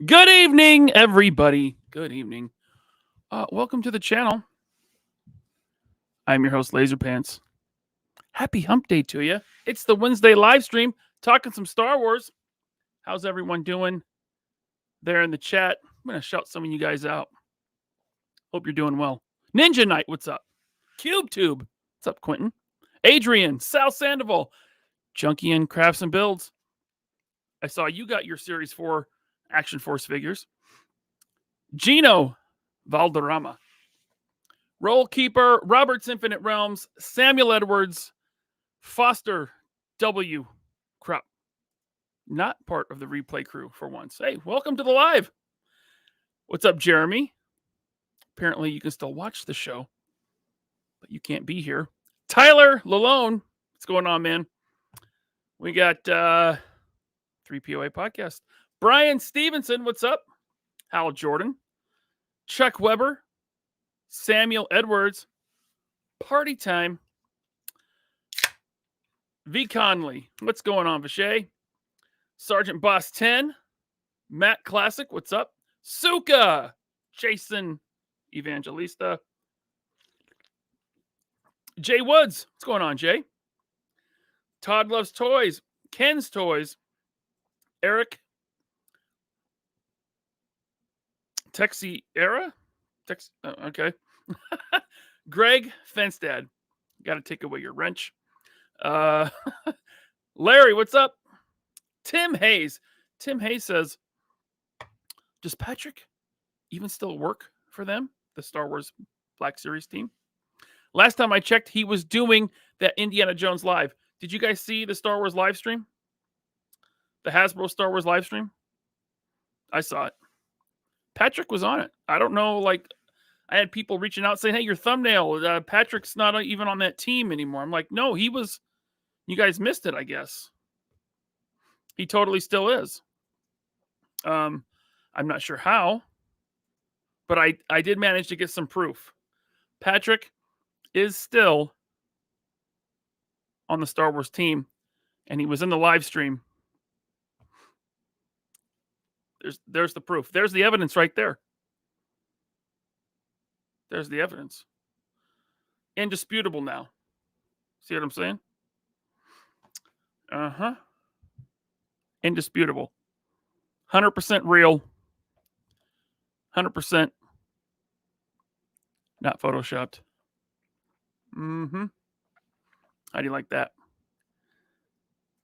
Good evening, everybody. Good evening. Welcome to the channel. I'm your host, Laserpants. Happy Hump Day to you. It's the Wednesday live stream, talking some Star Wars. How's everyone doing there in the chat? I'm going to shout some of you guys out. Hope you're doing well. Ninja Knight, what's up? CubeTube, what's up, Quentin? Adrian, Sal Sandoval, Junkie and Crafts and Builds. I saw you got your Series 4 Action Force figures. Gino Valderrama. Roll Keeper, Robert's Infinite Realms, Samuel Edwards, Foster W. Krupp. Not part of the replay crew for once. Hey, welcome to the live. What's up, Jeremy? Apparently, you can still watch the show, but you can't be here. Tyler Lalone, what's going on, man? We got 3POA podcast. Brian Stevenson, what's up? Hal Jordan, Chuck Weber, Samuel Edwards, Party Time, V. Conley, what's going on, Vichay? Sergeant Boss 10, Matt Classic, what's up? Suka, Jason Evangelista, Jay Woods, what's going on, Jay? Todd Loves Toys, Ken's Toys, Eric, Texie Era, okay. Greg Fenstad, got to take away your wrench. Larry, what's up? Tim Hayes. Tim Hayes says, does Patrick even still work for them, the Star Wars Black Series team? Last time I checked, he was doing that Indiana Jones live. Did you guys see the Star Wars live stream? The Hasbro Star Wars live stream? I saw it. Patrick was on it. I don't know, I had people reaching out saying, hey, your thumbnail, Patrick's not even on that team anymore. I'm like, no, he was, you guys missed it, I guess. He totally still is. I'm not sure how, but I did manage to get some proof. Patrick is still on the Star Wars team, and he was in the live stream. There's the proof. There's the evidence right there. There's the evidence. Indisputable now. See what I'm saying? Uh-huh. Indisputable. 100% real. 100% not photoshopped. Mm-hmm. How do you like that?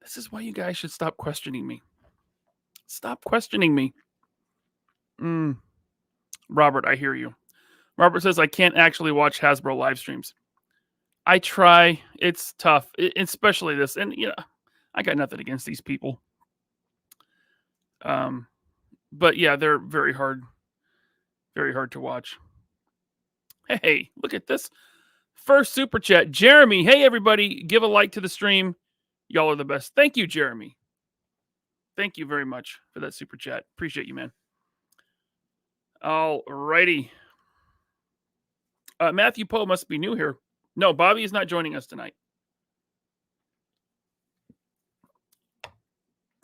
This is why you guys should stop questioning me. Stop questioning me. Robert, I hear you. Robert says, I can't actually watch Hasbro live streams. I try. It's tough, especially this. And, I got nothing against these people. But, yeah, they're very hard to watch. Hey, look at this. First super chat. Jeremy, hey, everybody, give a like to the stream. Y'all are the best. Thank you, Jeremy. Thank you very much for that super chat. Appreciate you, man. All righty. Matthew Poe must be new here. No, Bobby is not joining us tonight.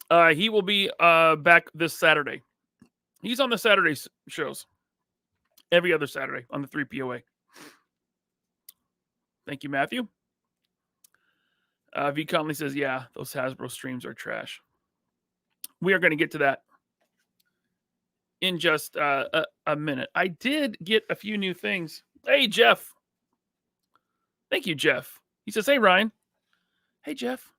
He will be back this Saturday. He's on the Saturday shows. Every other Saturday on the 3POA. Thank you, Matthew. V. Conley says, yeah, those Hasbro streams are trash. We are going to get to that in just a minute. I did get a few new things. Hey, Jeff. Thank you, Jeff. He says, hey, Ryan. Hey, Jeff.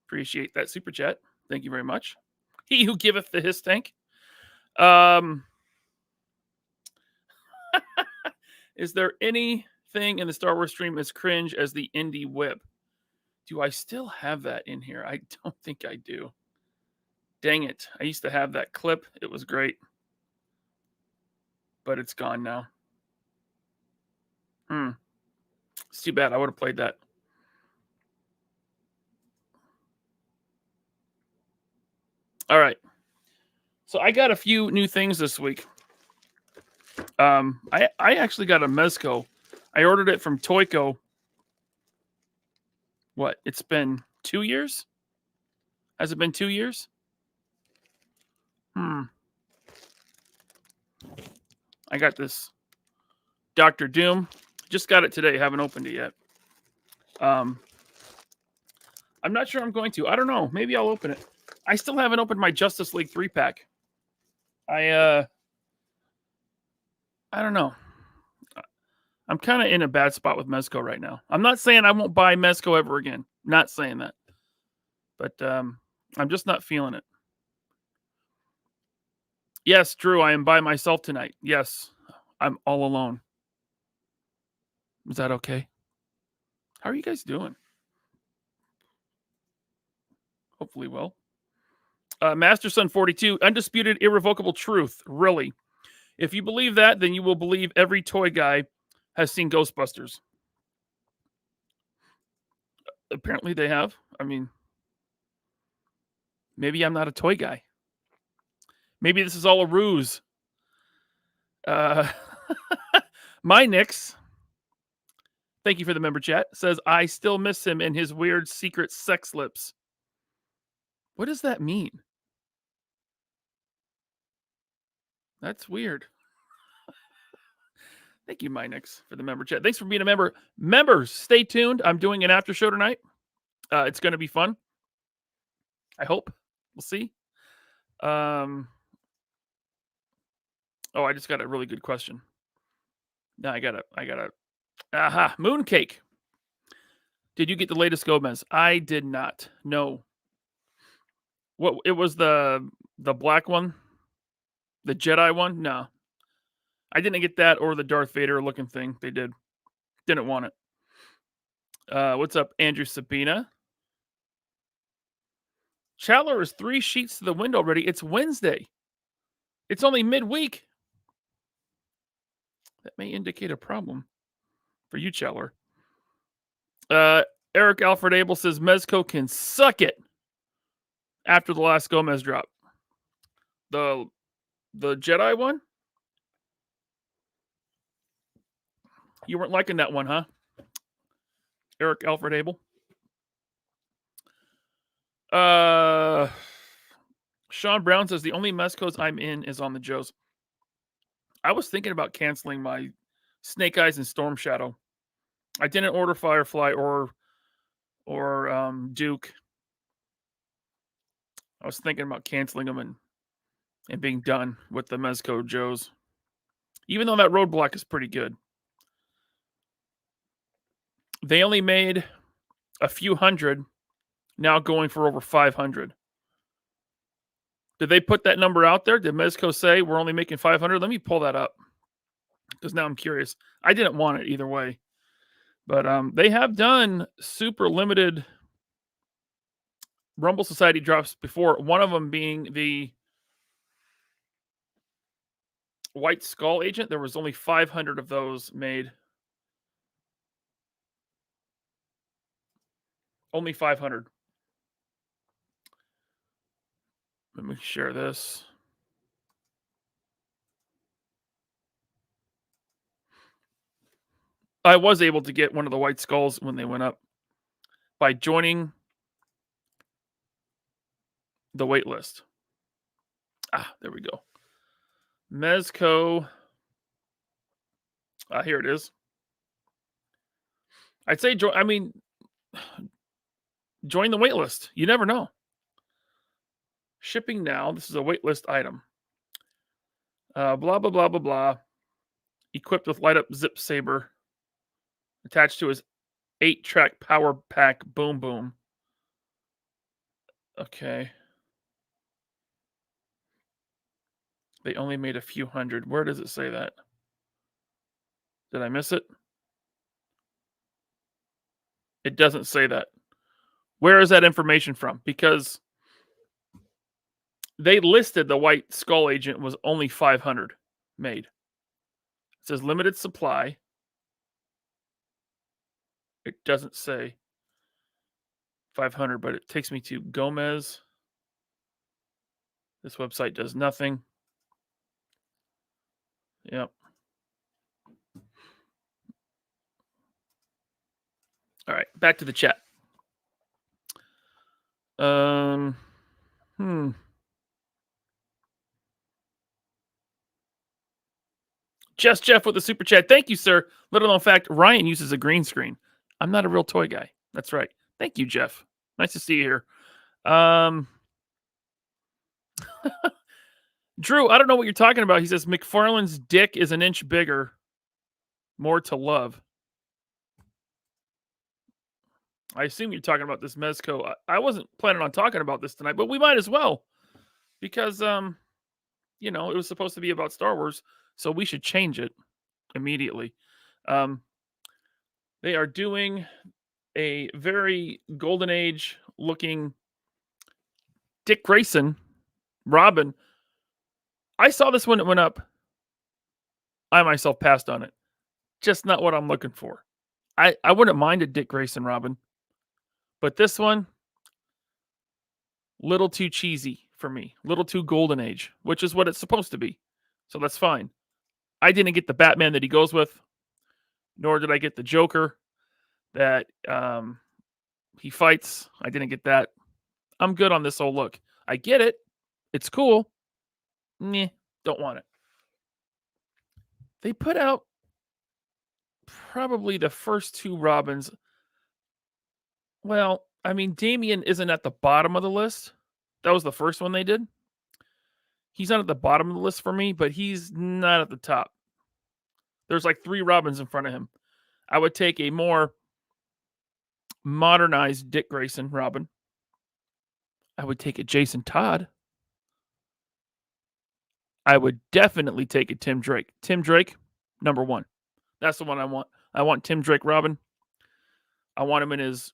Appreciate that super chat. Thank you very much. He who giveth the hiss tank. Is there anything in the Star Wars stream as cringe as the indie whip? Do I still have that in here? I don't think I do. Dang it. I used to have that clip. It was great. But it's gone now. It's too bad. I would have played that. All right. So I got a few new things this week. I actually got a Mezco. I ordered it from Toyco. What? It's been 2 years? Has it been 2 years? I got this Dr. Doom. Just got it today. Haven't opened it yet. I'm not sure I'm going to. I don't know. Maybe I'll open it. I still haven't opened my Justice League 3-pack. I don't know. I'm kind of in a bad spot with Mezco right now. I'm not saying I won't buy Mezco ever again. Not saying that. But I'm just not feeling it. Yes, Drew, I am by myself tonight. Yes, I'm all alone. Is that okay? How are you guys doing? Hopefully well. Master Son 42, undisputed, irrevocable truth. Really? If you believe that, then you will believe every toy guy has seen Ghostbusters. Apparently they have. I mean, maybe I'm not a toy guy. Maybe this is all a ruse. My Nix, thank you for the member chat, says, I still miss him and his weird secret sex lips. What does that mean? That's weird. Thank you, Minix, for the member chat. Thanks for being a member. Members, stay tuned. I'm doing an after show tonight. It's going to be fun. I hope. We'll see. Oh, I just got a really good question. No, I got a. Aha, Mooncake. Did you get the latest Gomez? I did not. No. What? It was the black one, the Jedi one. No, I didn't get that or the Darth Vader looking thing. They didn't want it. What's up, Andrew Sabina? Chandler is 3 sheets to the wind already. It's Wednesday. It's only midweek. That may indicate a problem for you, Chandler. Eric Alfred Abel says Mezco can suck it after the last Gomez drop. The Jedi one? You weren't liking that one, huh? Eric Alfred Abel. Sean Brown says the only Mezcos I'm in is on the Joes. I was thinking about canceling my Snake Eyes and Storm Shadow. I didn't order Firefly or Duke. I was thinking about canceling them and being done with the Mezco Joes. Even though that Roadblock is pretty good. They only made a few hundred, now going for over 500. Did they put that number out there? Did Mezco say we're only making 500? Let me pull that up because now I'm curious. I didn't want it either way. But they have done super limited Rumble Society drops before. One of them being the White Skull Agent. There was only 500 of those made. Only 500. Let me share this. I was able to get one of the White Skulls when they went up by joining the wait list. There we go. Mezco. Here it is. I'd say join the wait list. You never know. Shipping now. This is a wait list item. Blah, blah, blah, blah, blah. Equipped with light up zip saber. Attached to his 8-track power pack boom boom. Okay. They only made a few hundred. Where does it say that? Did I miss it? It doesn't say that. Where is that information from? Because they listed the White Skull Agent was only 500 made. It says limited supply. It doesn't say 500, but it takes me to Gomez. This website does nothing. Yep. All right, back to the chat. Just Jeff with the super chat. Thank you, sir. Little known fact, Ryan uses a green screen. I'm not a real toy guy. That's right. Thank you, Jeff. Nice to see you here. Drew, I don't know what you're talking about. He says McFarlane's dick is an inch bigger. More to love. I assume you're talking about this Mezco. I wasn't planning on talking about this tonight, but we might as well. Because, it was supposed to be about Star Wars, so we should change it immediately. They are doing a very Golden Age looking Dick Grayson Robin. I saw this when it went up. I myself passed on it. Just not what I'm looking for. I wouldn't mind a Dick Grayson Robin. But this one, little too cheesy for me. Little too Golden Age, which is what it's supposed to be. So that's fine. I didn't get the Batman that he goes with, nor did I get the Joker that he fights. I didn't get that. I'm good on this whole look. I get it. It's cool. Nah, don't want it. They put out probably the first two Robins. Well, I mean, Damian isn't at the bottom of the list. That was the first one they did. He's not at the bottom of the list for me, but he's not at the top. There's like 3 Robins in front of him. I would take a more modernized Dick Grayson Robin. I would take a Jason Todd. I would definitely take a Tim Drake. Tim Drake, number 1. That's the one I want. I want Tim Drake Robin. I want him in his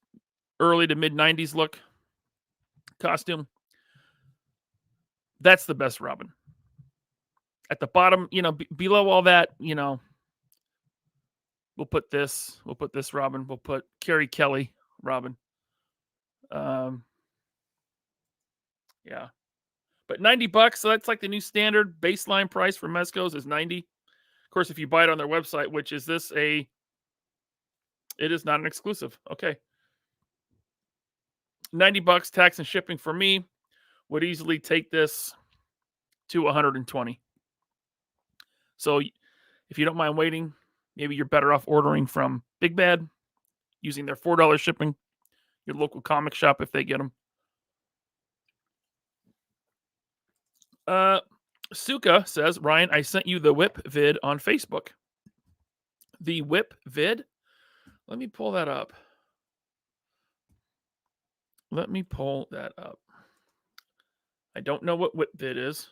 early to mid 90s look costume. That's the best Robin. At the bottom, below all that, we'll put this. We'll put this Robin. We'll put Carrie Kelly Robin. Yeah. But $90, so that's like the new standard baseline price for Mezco's is $90. Of course, if you buy it on their website, which is this it is not an exclusive. Okay. $90 tax and shipping for me would easily take this to $120. So if you don't mind waiting, maybe you're better off ordering from Big Bad using their $4 shipping, your local comic shop if they get them. Suka says, Ryan, I sent you the whip vid on Facebook. The whip vid? Let me pull that up. I don't know what whip vid is.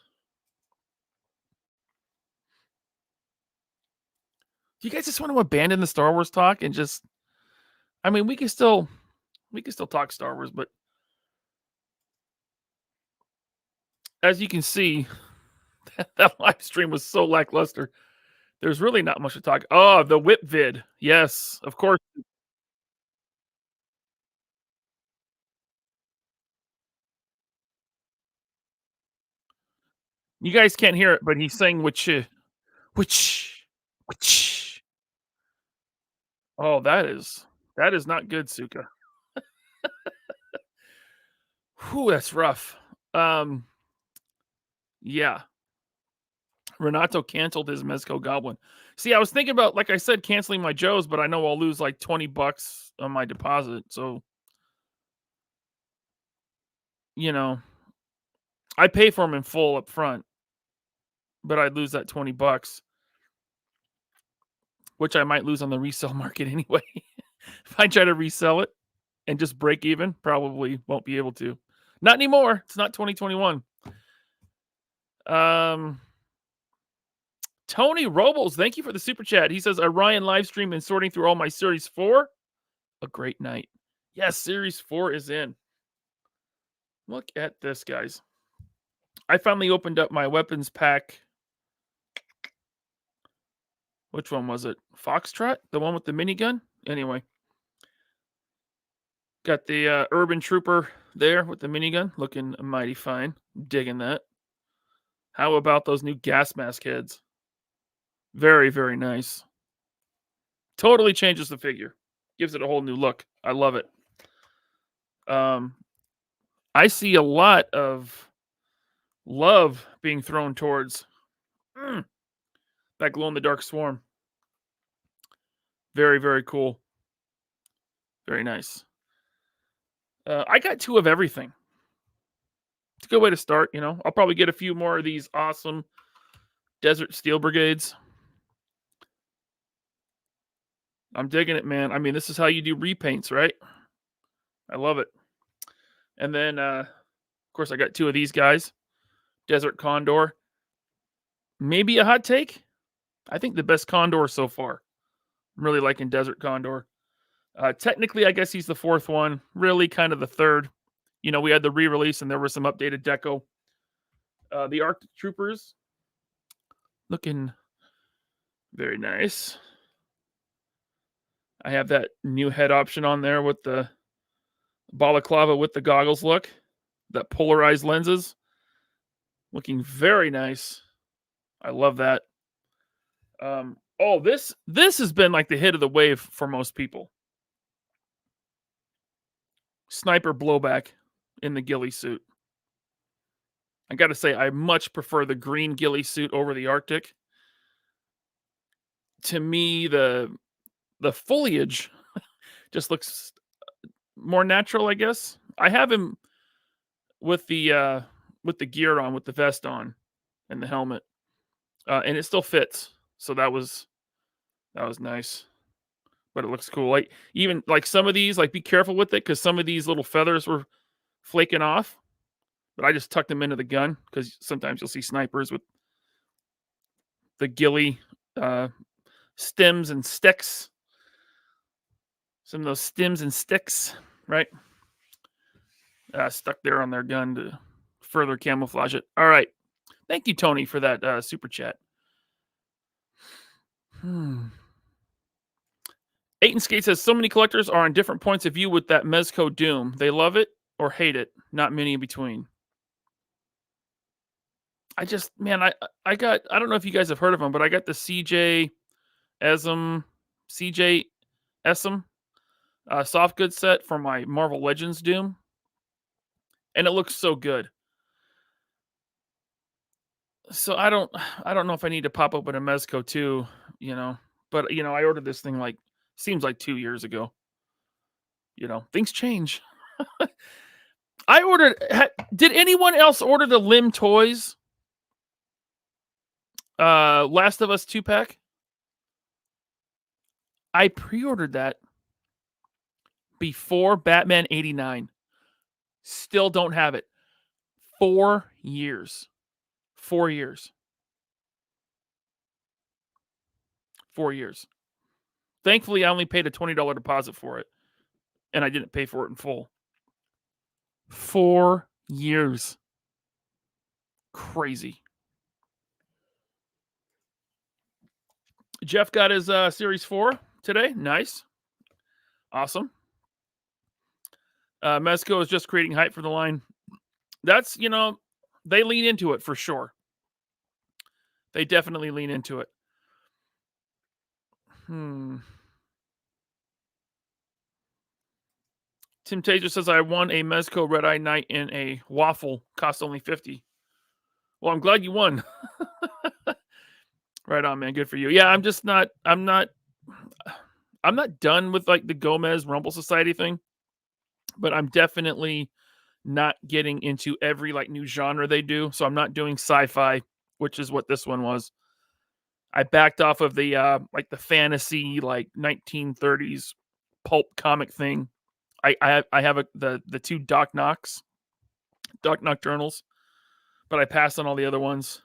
Do you guys just want to abandon the Star Wars talk and just... I mean, we can still talk Star Wars, but as you can see, that live stream was so lackluster. There's really not much to talk. Oh, the whip vid. Yes, of course. You guys can't hear it, but he's saying which. Oh, that is not good, Suka. Whew, that's rough. Yeah. Renato canceled his Mezco Goblin. See, I was thinking about, like I said, canceling my Joes, but I know I'll lose like $20 on my deposit. So, I pay for them in full up front, but I'd lose that $20, which I might lose on the resale market anyway. If I try to resell it and just break even, probably won't be able to. Not anymore. It's not 2021. Tony Robles, thank you for the super chat. He says, Ryan live stream and sorting through all my Series 4. A great night. Yes, Series 4 is in. Look at this, guys. I finally opened up my weapons pack. Which one was it? Foxtrot? The one with the minigun? Anyway. Got the Urban Trooper there with the minigun. Looking mighty fine. Digging that. How about those new gas mask heads? Very, very nice. Totally changes the figure. Gives it a whole new look. I love it. I see a lot of love being thrown towards that That glow-in-the-dark swarm. Very, very cool. Very nice. I got 2 of everything. It's a good way to start, you know. I'll probably get a few more of these awesome Desert Steel Brigades. I'm digging it, man. I mean, this is how you do repaints, right? I love it. And then, of course, I got 2 of these guys. Desert Condor. Maybe a hot take. I think the best Condor so far. I'm really liking Desert Condor. Technically, I guess he's the 4th one. Really kind of the 3rd. You know, we had the re-release and there was some updated deco. The Arctic Troopers. Looking very nice. I have that new head option on there with the balaclava with the goggles look. That polarized lenses. Looking very nice. I love that. This has been like the hit of the wave for most people. Sniper blowback in the ghillie suit. I got to say, I much prefer the green ghillie suit over the Arctic. To me, the foliage just looks more natural, I guess. I have him with the gear on, with the vest on, and the helmet, and it still fits. So that was nice. But it looks cool. Like even like some of these, like be careful with it because some of these little feathers were flaking off. But I just tucked them into the gun because sometimes you'll see snipers with the ghillie stems and sticks. Some of those stems and sticks, right? Stuck there on their gun to further camouflage it. All right. Thank you, Tony, for that super chat. Eight and Skate says, so many collectors are on different points of view with that Mezco Doom. They love it or hate it. Not many in between. I don't know if you guys have heard of them, but I got the CJ Esm soft goods set for my Marvel Legends Doom. And it looks so good. So I don't know if I need to pop open a Mezco too, you know. But you know, I ordered this thing like seems like 2 years ago. You know, things change. Did anyone else order the Lim Toys Last of Us 2-pack? I pre-ordered that before Batman 89. Still don't have it. 4 years. 4 years. 4 years. Thankfully, I only paid a $20 deposit for it. And I didn't pay for it in full. 4 years. Crazy. Jeff got his Series 4 today. Nice. Awesome. Mezco is just creating hype for the line. That's, you know, they lean into it for sure. They definitely lean into it. Tim Taser says, I won a Mezco Red Eye Knight in a waffle. Cost only $50. Well, I'm glad you won. Right on, man. Good for you. Yeah, I'm not done with like the Gomez Rumble Society thing, but I'm definitely not getting into every like new genre they do. So I'm not doing sci-fi, which is what this one was. I backed off of the like the fantasy, like 1930s pulp comic thing. I have the 2 Doc Nocturnals, but I passed on all the other ones.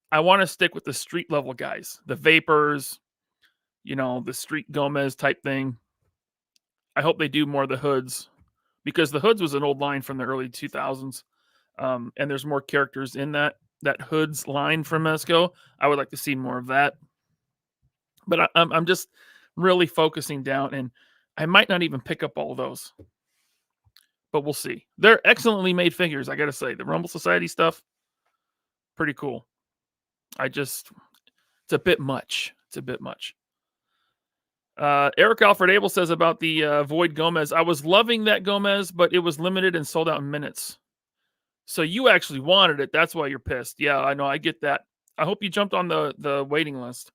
I want to stick with the street level guys, the Vapors, you know, the Street Gomez type thing. I hope they do more of the Hoods, because the Hoods was an old line from the early 2000s, and there's more characters in that Hoods line from Mezco. I would like to see more of that, but I'm just really focusing down, and I might not even pick up all of those, but we'll see. They're excellently made figures, I gotta say. The Rumble Society stuff, pretty cool. It's a bit much. Eric Alfred Abel says about the Void Gomez, I was loving that Gomez, but it was limited and sold out in minutes. So you actually wanted it. That's why you're pissed. Yeah, I know. I get that. I hope you jumped on the waiting list.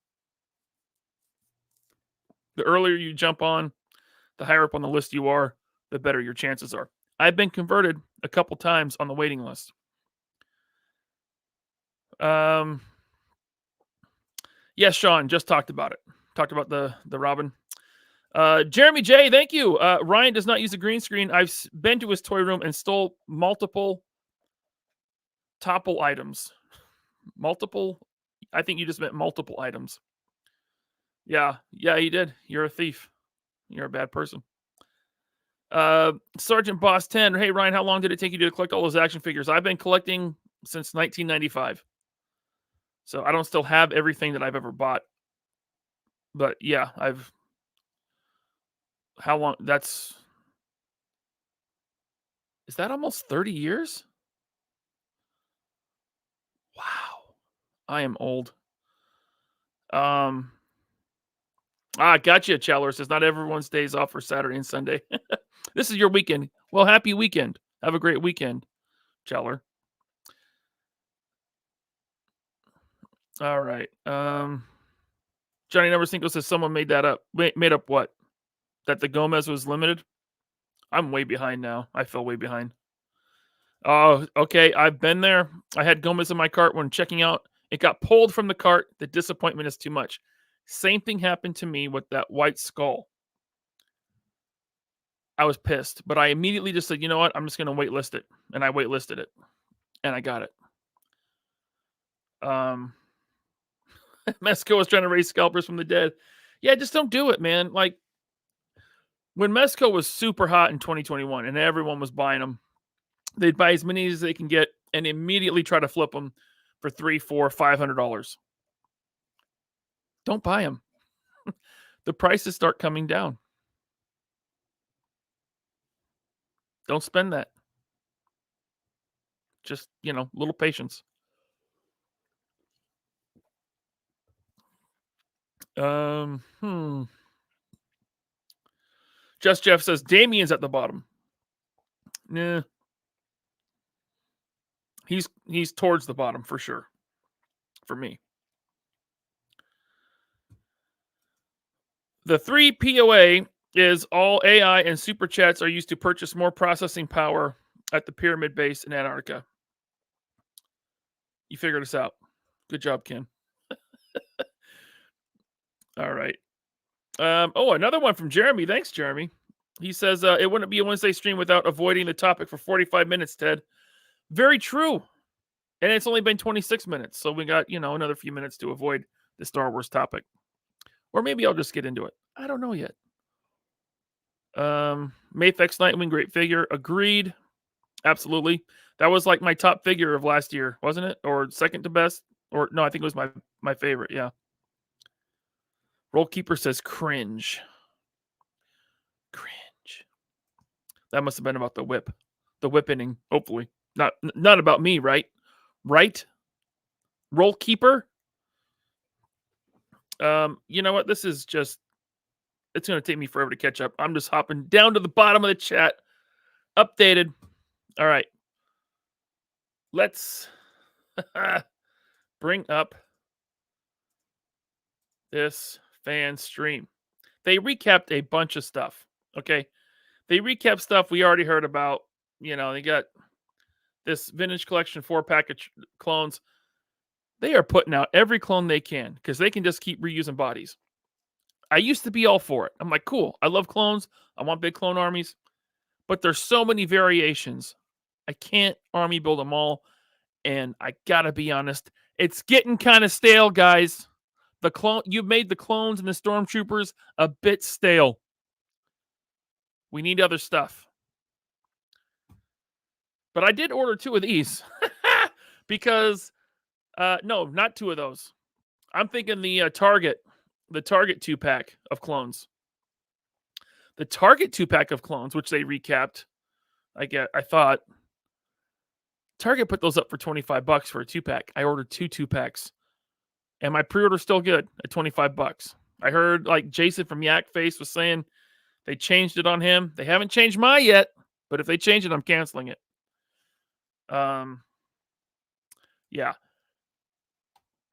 The earlier you jump on, the higher up on the list you are, the better your chances are. I've been converted a couple times on the waiting list. Yes, Sean just talked about it. Talked about the Robin. Jeremy J, thank you. Ryan does not use a green screen. I've been to his toy room and stole multiple topple items. Multiple? I think you just meant multiple items. Yeah, you did. You're a thief. You're a bad person. Sergeant Boss 10. Hey, Ryan, how long did it take you to collect all those action figures? I've been collecting since 1995. So I don't still have everything that I've ever bought. But yeah, how long? Is that almost 30 years? Wow. I am old. Gotcha. Chowler says not everyone's days off for Saturday and Sunday. This is your weekend. Well, happy weekend. Have a great weekend, Chowler. All right. Johnny Number Cinco says someone made that up. Made up what? That the Gomez was limited? I'm way behind now. I fell way behind. Oh, okay. I've been there. I had Gomez in my cart when checking out. It got pulled from the cart. The disappointment is too much. Same thing happened to me with that white skull. I was pissed, but I immediately just said, you know what? I'm just going to waitlist it. And I waitlisted it. And I got it. Mesco was trying to raise scalpers from the dead. Yeah, just don't do it, man. Like, when Mesco was super hot in 2021 and everyone was buying them, they'd buy as many as they can get and immediately try to flip them for $300, $400, $500. Don't buy them. The prices start coming down. Don't spend that. Just, little patience. Just Jeff says Damien's at the bottom. Nah. He's towards the bottom for sure. For me. The 3 POA is all AI and super chats are used to purchase more processing power at the pyramid base in Antarctica. You figured us out. Good job, Ken. All right. Another one from Jeremy. Thanks, Jeremy. He says, it wouldn't be a Wednesday stream without avoiding the topic for 45 minutes, Ted. Very true. And it's only been 26 minutes. So we got, another few minutes to avoid the Star Wars topic. Or maybe I'll just get into it. I don't know yet. Mayfex Nightwing, great figure. Agreed. Absolutely. That was like my top figure of last year, wasn't it? Or second to best? Or no, I think it was my favorite. Yeah. Rollkeeper says cringe. Cringe. That must have been about the whip. The whip inning, hopefully. Not about me, right? Right? Rollkeeper? You know what? This is just, it's going to take me forever to catch up. I'm just hopping down to the bottom of the chat. Updated. All right. Let's bring up this fan stream. They recapped a bunch of stuff. Okay. They recapped stuff we already heard about. They got this vintage collection 4-pack of clones. They are putting out every clone they can because they can just keep reusing bodies. I used to be all for it. I'm like, cool. I love clones. I want big clone armies. But there's so many variations. I can't army build them all. And I gotta be honest, it's getting kind of stale, guys. You've made the clones and the stormtroopers a bit stale. We need other stuff. But I did order 2 of these because no, not 2 of those. I'm thinking the Target 2-pack of clones. The Target 2-pack of clones, which they recapped. I thought Target put those up for $25 for a 2-pack. I ordered 2 2-packs. And my pre-order's still good at $25. I heard like Jason from Yak Face was saying they changed it on him. They haven't changed mine yet, but if they change it, I'm canceling it. Yeah.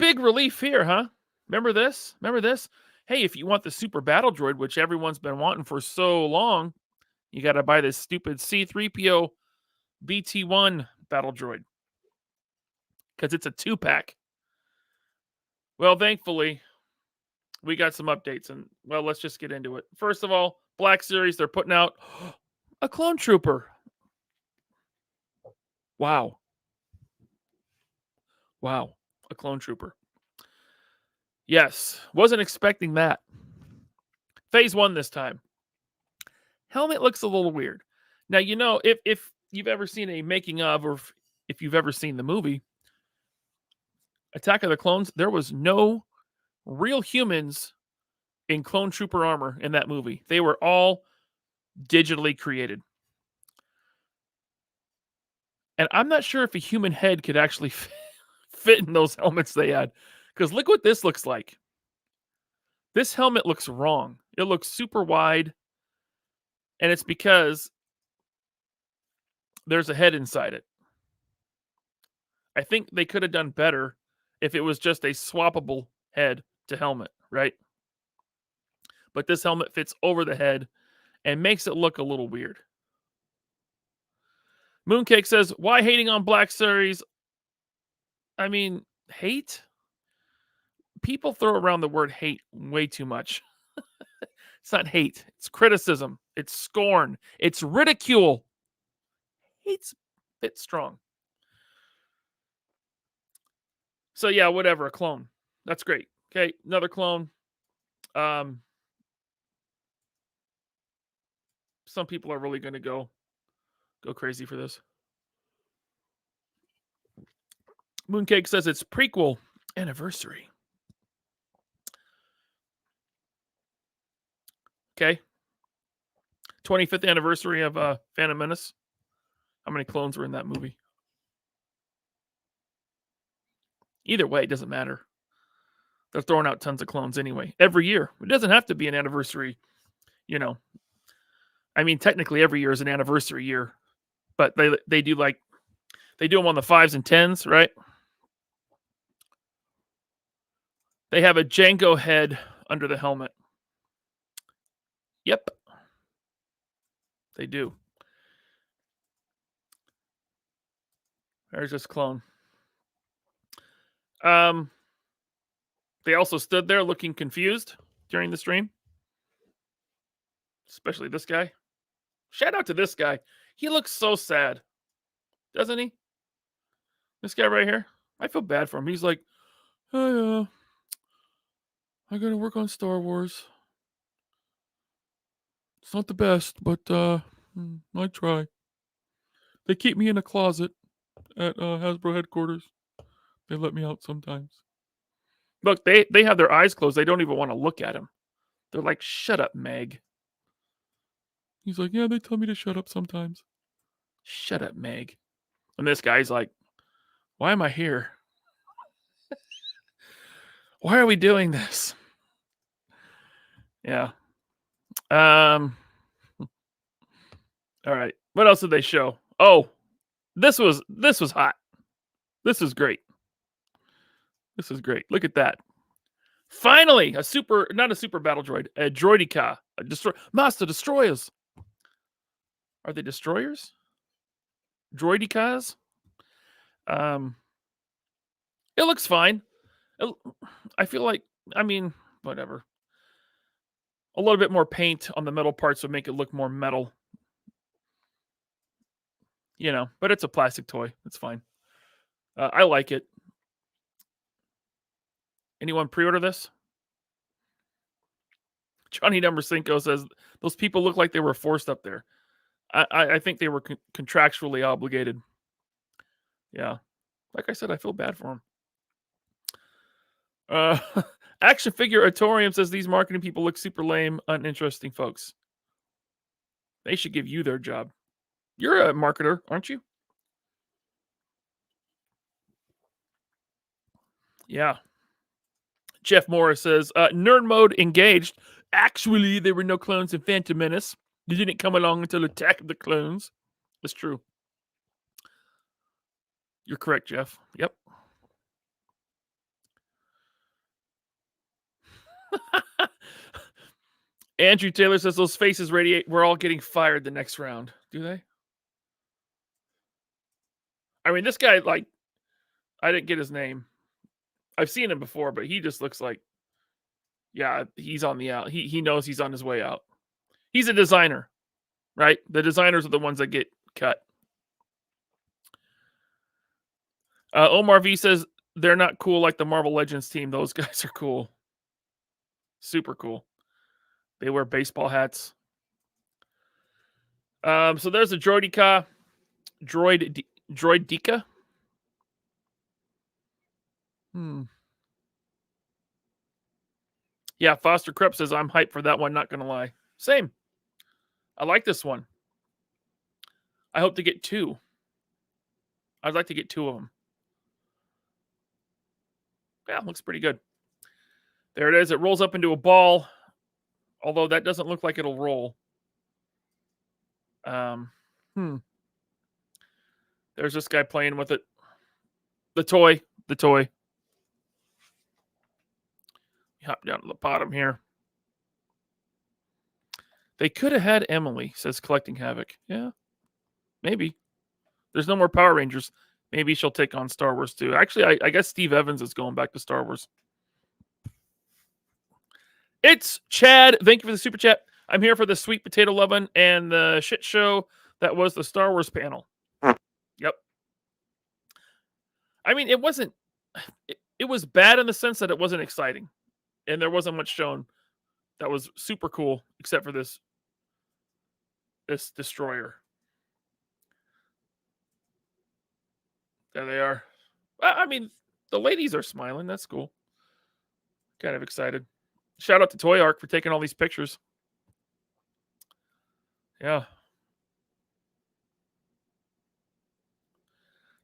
Big relief here, huh? Remember this? Remember this? Hey, if you want the super battle droid, which everyone's been wanting for so long, you got to buy this stupid C3PO BT1 battle droid because it's a 2-pack. Well, thankfully, we got some updates, and well, let's just get into it. First of all, Black Series, they're putting out a clone trooper. Wow. Wow. A clone trooper. Yes. Wasn't expecting that. Phase 1 this time. Helmet looks a little weird. Now, you know, if you've ever seen a making of, or if you've ever seen the movie Attack of the Clones, there was no real humans in clone trooper armor in that movie. They were all digitally created. And I'm not sure if a human head could actually fit in those helmets they had. Because look what this looks like. This helmet looks wrong. It looks super wide. And it's because there's a head inside it. I think they could have done better if it was just a swappable head to helmet, right? But this helmet fits over the head and makes it look a little weird. Mooncake says, why hating on Black Series? I mean, hate? People throw around the word hate way too much. It's not hate. It's criticism. It's scorn. It's ridicule. Hate's a bit strong. So yeah, whatever. A clone. That's great. Okay, another clone. Some people are really going to go crazy for this. Mooncake says it's prequel anniversary. Okay. 25th anniversary of Phantom Menace. How many clones were in that movie? Either way, it doesn't matter. They're throwing out tons of clones anyway. Every year. It doesn't have to be an anniversary, you know. I mean, technically every year is an anniversary year. But they do them on the 5s and 10s, right? They have a Django head under the helmet. Yep. They do. There's this clone. They also stood there looking confused during the stream. Especially this guy. Shout out to this guy. He looks so sad. Doesn't he? This guy right here. I feel bad for him. He's like, hey, I gotta work on Star Wars. It's not the best, but I try. They keep me in a closet at Hasbro headquarters. They let me out sometimes. Look, they have their eyes closed. They don't even want to look at him. They're like, shut up, Meg. He's like, yeah, they tell me to shut up sometimes. Shut up, Meg. And this guy's like, why am I here? Why are we doing this? Yeah. All right. What else did they show? Oh, this was hot. This is great. This is great. Look at that. Finally, not a super battle droid, a droidica, Master Destroyers. Are they destroyers? Droidicas? It looks fine. I feel like, I mean, whatever. A little bit more paint on the metal parts would make it look more metal. You know, but it's a plastic toy. It's fine. I like it. Anyone pre-order this? Johnny Number Cinco says those people look like they were forced up there. I think they were contractually obligated. Yeah. Like I said, I feel bad for them. Action Figure Atorium says these marketing people look super lame, uninteresting folks. They should give you their job. You're a marketer, aren't you? Yeah. Jeff Morris says, nerd mode engaged. Actually, there were no clones in Phantom Menace. You didn't come along until Attack of the Clones. That's true. You're correct, Jeff. Yep. Andrew Taylor says those faces radiate. We're all getting fired the next round. Do they? I mean, this guy, like, I didn't get his name. I've seen him before, but he just looks like, yeah, he's on the out. He knows he's on his way out. He's a designer, right? The designers are the ones that get cut. Omar V says they're not cool like the Marvel Legends team. Those guys are cool. Super cool. They wear baseball hats. So there's a Droideka. Droideka. Yeah, Foster Krupp says, I'm hyped for that one, not going to lie. Same. I like this one. I hope to get 2. I'd like to get 2 of them. Yeah, looks pretty good. There it is. It rolls up into a ball, although that doesn't look like it'll roll. There's this guy playing with it. The toy. Hop down to the bottom here. They could have had Emily, says Collecting Havoc. Yeah, maybe. There's no more Power Rangers. Maybe she'll take on Star Wars too. Actually, I guess Steve Evans is going back to Star Wars. It's Chad. Thank you for the super chat. I'm here for the sweet potato lovin' and the shit show that was the Star Wars panel. Yep. I mean, it wasn't. It was bad in the sense that it wasn't exciting, and there wasn't much shown that was super cool, except for this destroyer. There they are. I mean, the ladies are smiling. That's cool. Kind of excited. Shout out to Toy Arc for taking all these pictures. Yeah.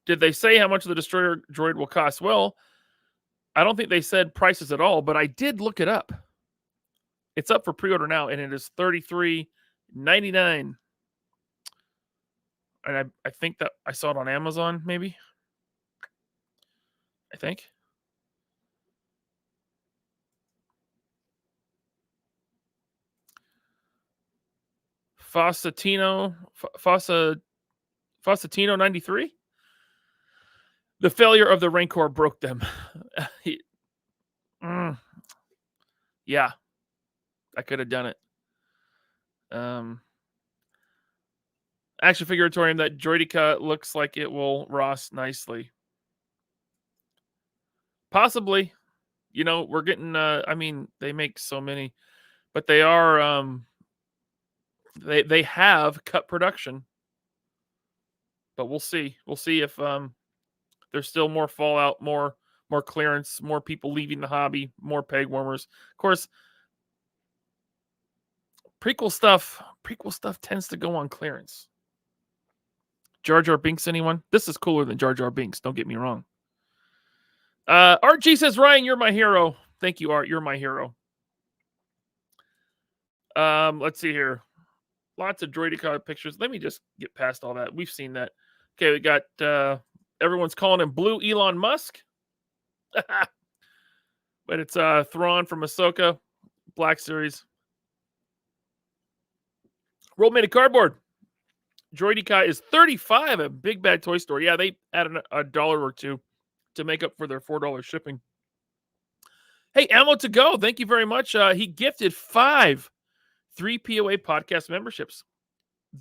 Did they say how much the destroyer droid will cost? Well, I don't think they said prices at all, but I did look it up. It's up for pre-order now, and it is $33.99. And I think that I saw it on Amazon, maybe. I think. Fossatino 93. The failure of the Rancor broke them. Yeah, I could have done it. Action Figuratorium, that Droideka looks like it will Ross nicely. Possibly. You know, we're getting I mean, they make so many, but they are they have cut production. But we'll see. We'll see if there's still more fallout, more clearance, more people leaving the hobby, more peg warmers. Of course, prequel stuff tends to go on clearance. Jar Jar Binks, anyone? This is cooler than Jar Jar Binks, don't get me wrong. Art G says, Ryan, you're my hero. Thank you, Art. You're my hero. Let's see here. Lots of Droideka pictures. Let me just get past all that. We've seen that. Okay, we got everyone's calling him Blue Elon Musk. But it's Thrawn from Ahsoka, Black Series. World Made of Cardboard. Droideka is $35 at Big Bad Toy Store. Yeah, they added a $1 or $2 to make up for their $4 shipping. Hey, Ammo to Go, thank you very much. He gifted 5 3POA podcast memberships.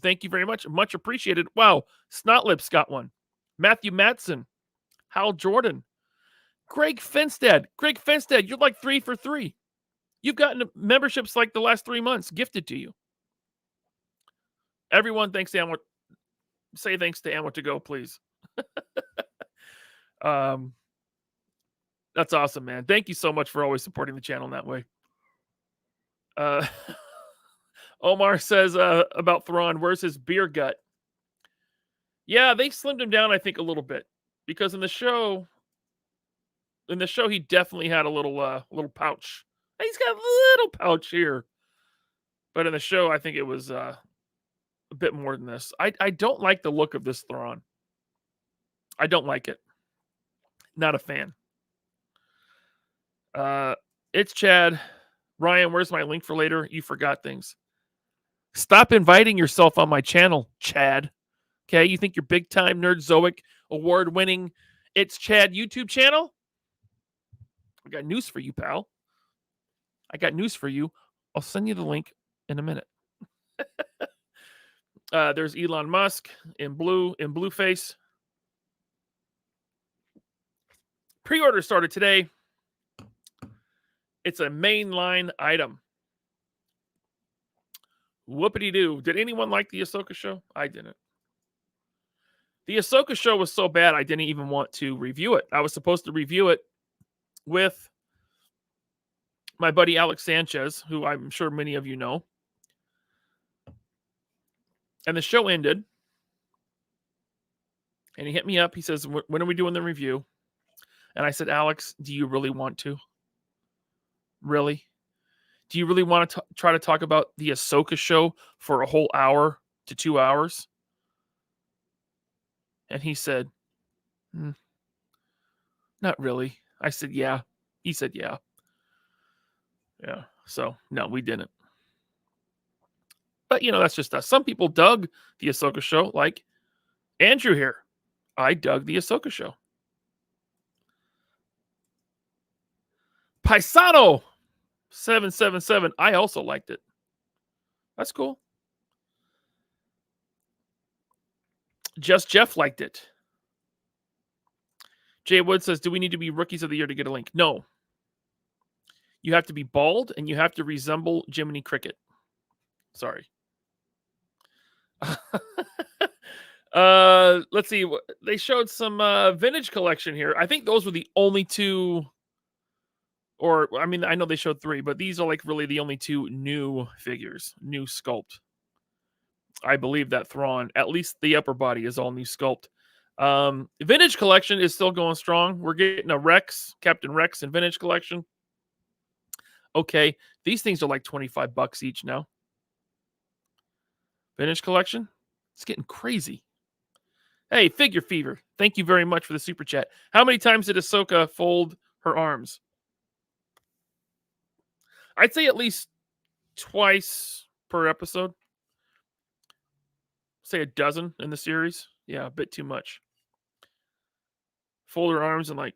Thank you very much. Much appreciated. Wow, Snotlips got one. Matthew Matson, Hal Jordan, Greg Finstead. Greg Finstead, you're like 3 for 3. You've gotten memberships like the last 3 months gifted to you. Everyone, thanks to Ammo. Say thanks to Ammo to Go, please. That's awesome, man. Thank you so much for always supporting the channel in that way. Omar says about Thrawn, where's his beer gut? Yeah, they slimmed him down, I think, a little bit. Because in the show, he definitely had a little pouch. He's got a little pouch here. But in the show, I think it was a bit more than this. I don't like the look of this Thrawn. I don't like it. Not a fan. It's Chad. Ryan, where's my link for later? You forgot things. Stop inviting yourself on my channel, Chad. Okay, you think you're big time Nerdzoic, award winning It's Chad YouTube channel? I got news for you, pal. I got news for you. I'll send you the link in a minute. There's Elon Musk in blue face. Pre-order started today. It's a mainline item. Whoopity-doo. Did anyone like the Ahsoka show? I didn't. The Ahsoka show was so bad I didn't even want to review it. I was supposed to review it with my buddy Alex Sanchez, who I'm sure many of you know. And the show ended. And he hit me up. He says, when are we doing the review? And I said, Alex, do you really want to? Really? Do you really want to try to talk about the Ahsoka show for a whole hour to 2 hours? And he said, not really. I said, yeah. He said, yeah. Yeah. So, no, we didn't. But, that's just us. Some people dug the Ahsoka show, like Andrew here. I dug the Ahsoka show. Paisano 777. I also liked it. That's cool. Just Jeff liked it. Jay Wood says, do we need to be rookies of the year to get a link? No. You have to be bald and you have to resemble Jiminy Cricket. Sorry. Let's see. They showed some vintage collection here. I think those were the only two, or I mean, I know they showed 3, but these are like really the only 2 new figures, new sculpt. I believe that Thrawn, at least the upper body, is all new sculpt. Vintage collection is still going strong. We're getting a Rex, Captain Rex in vintage collection. Okay, these things are like $25 each now. Vintage collection, it's getting crazy. Hey, Figure Fever, thank you very much for the super chat. How many times did Ahsoka fold her arms? I'd say at least twice per episode. Say a dozen in the series. Yeah, a bit too much. Fold her arms and like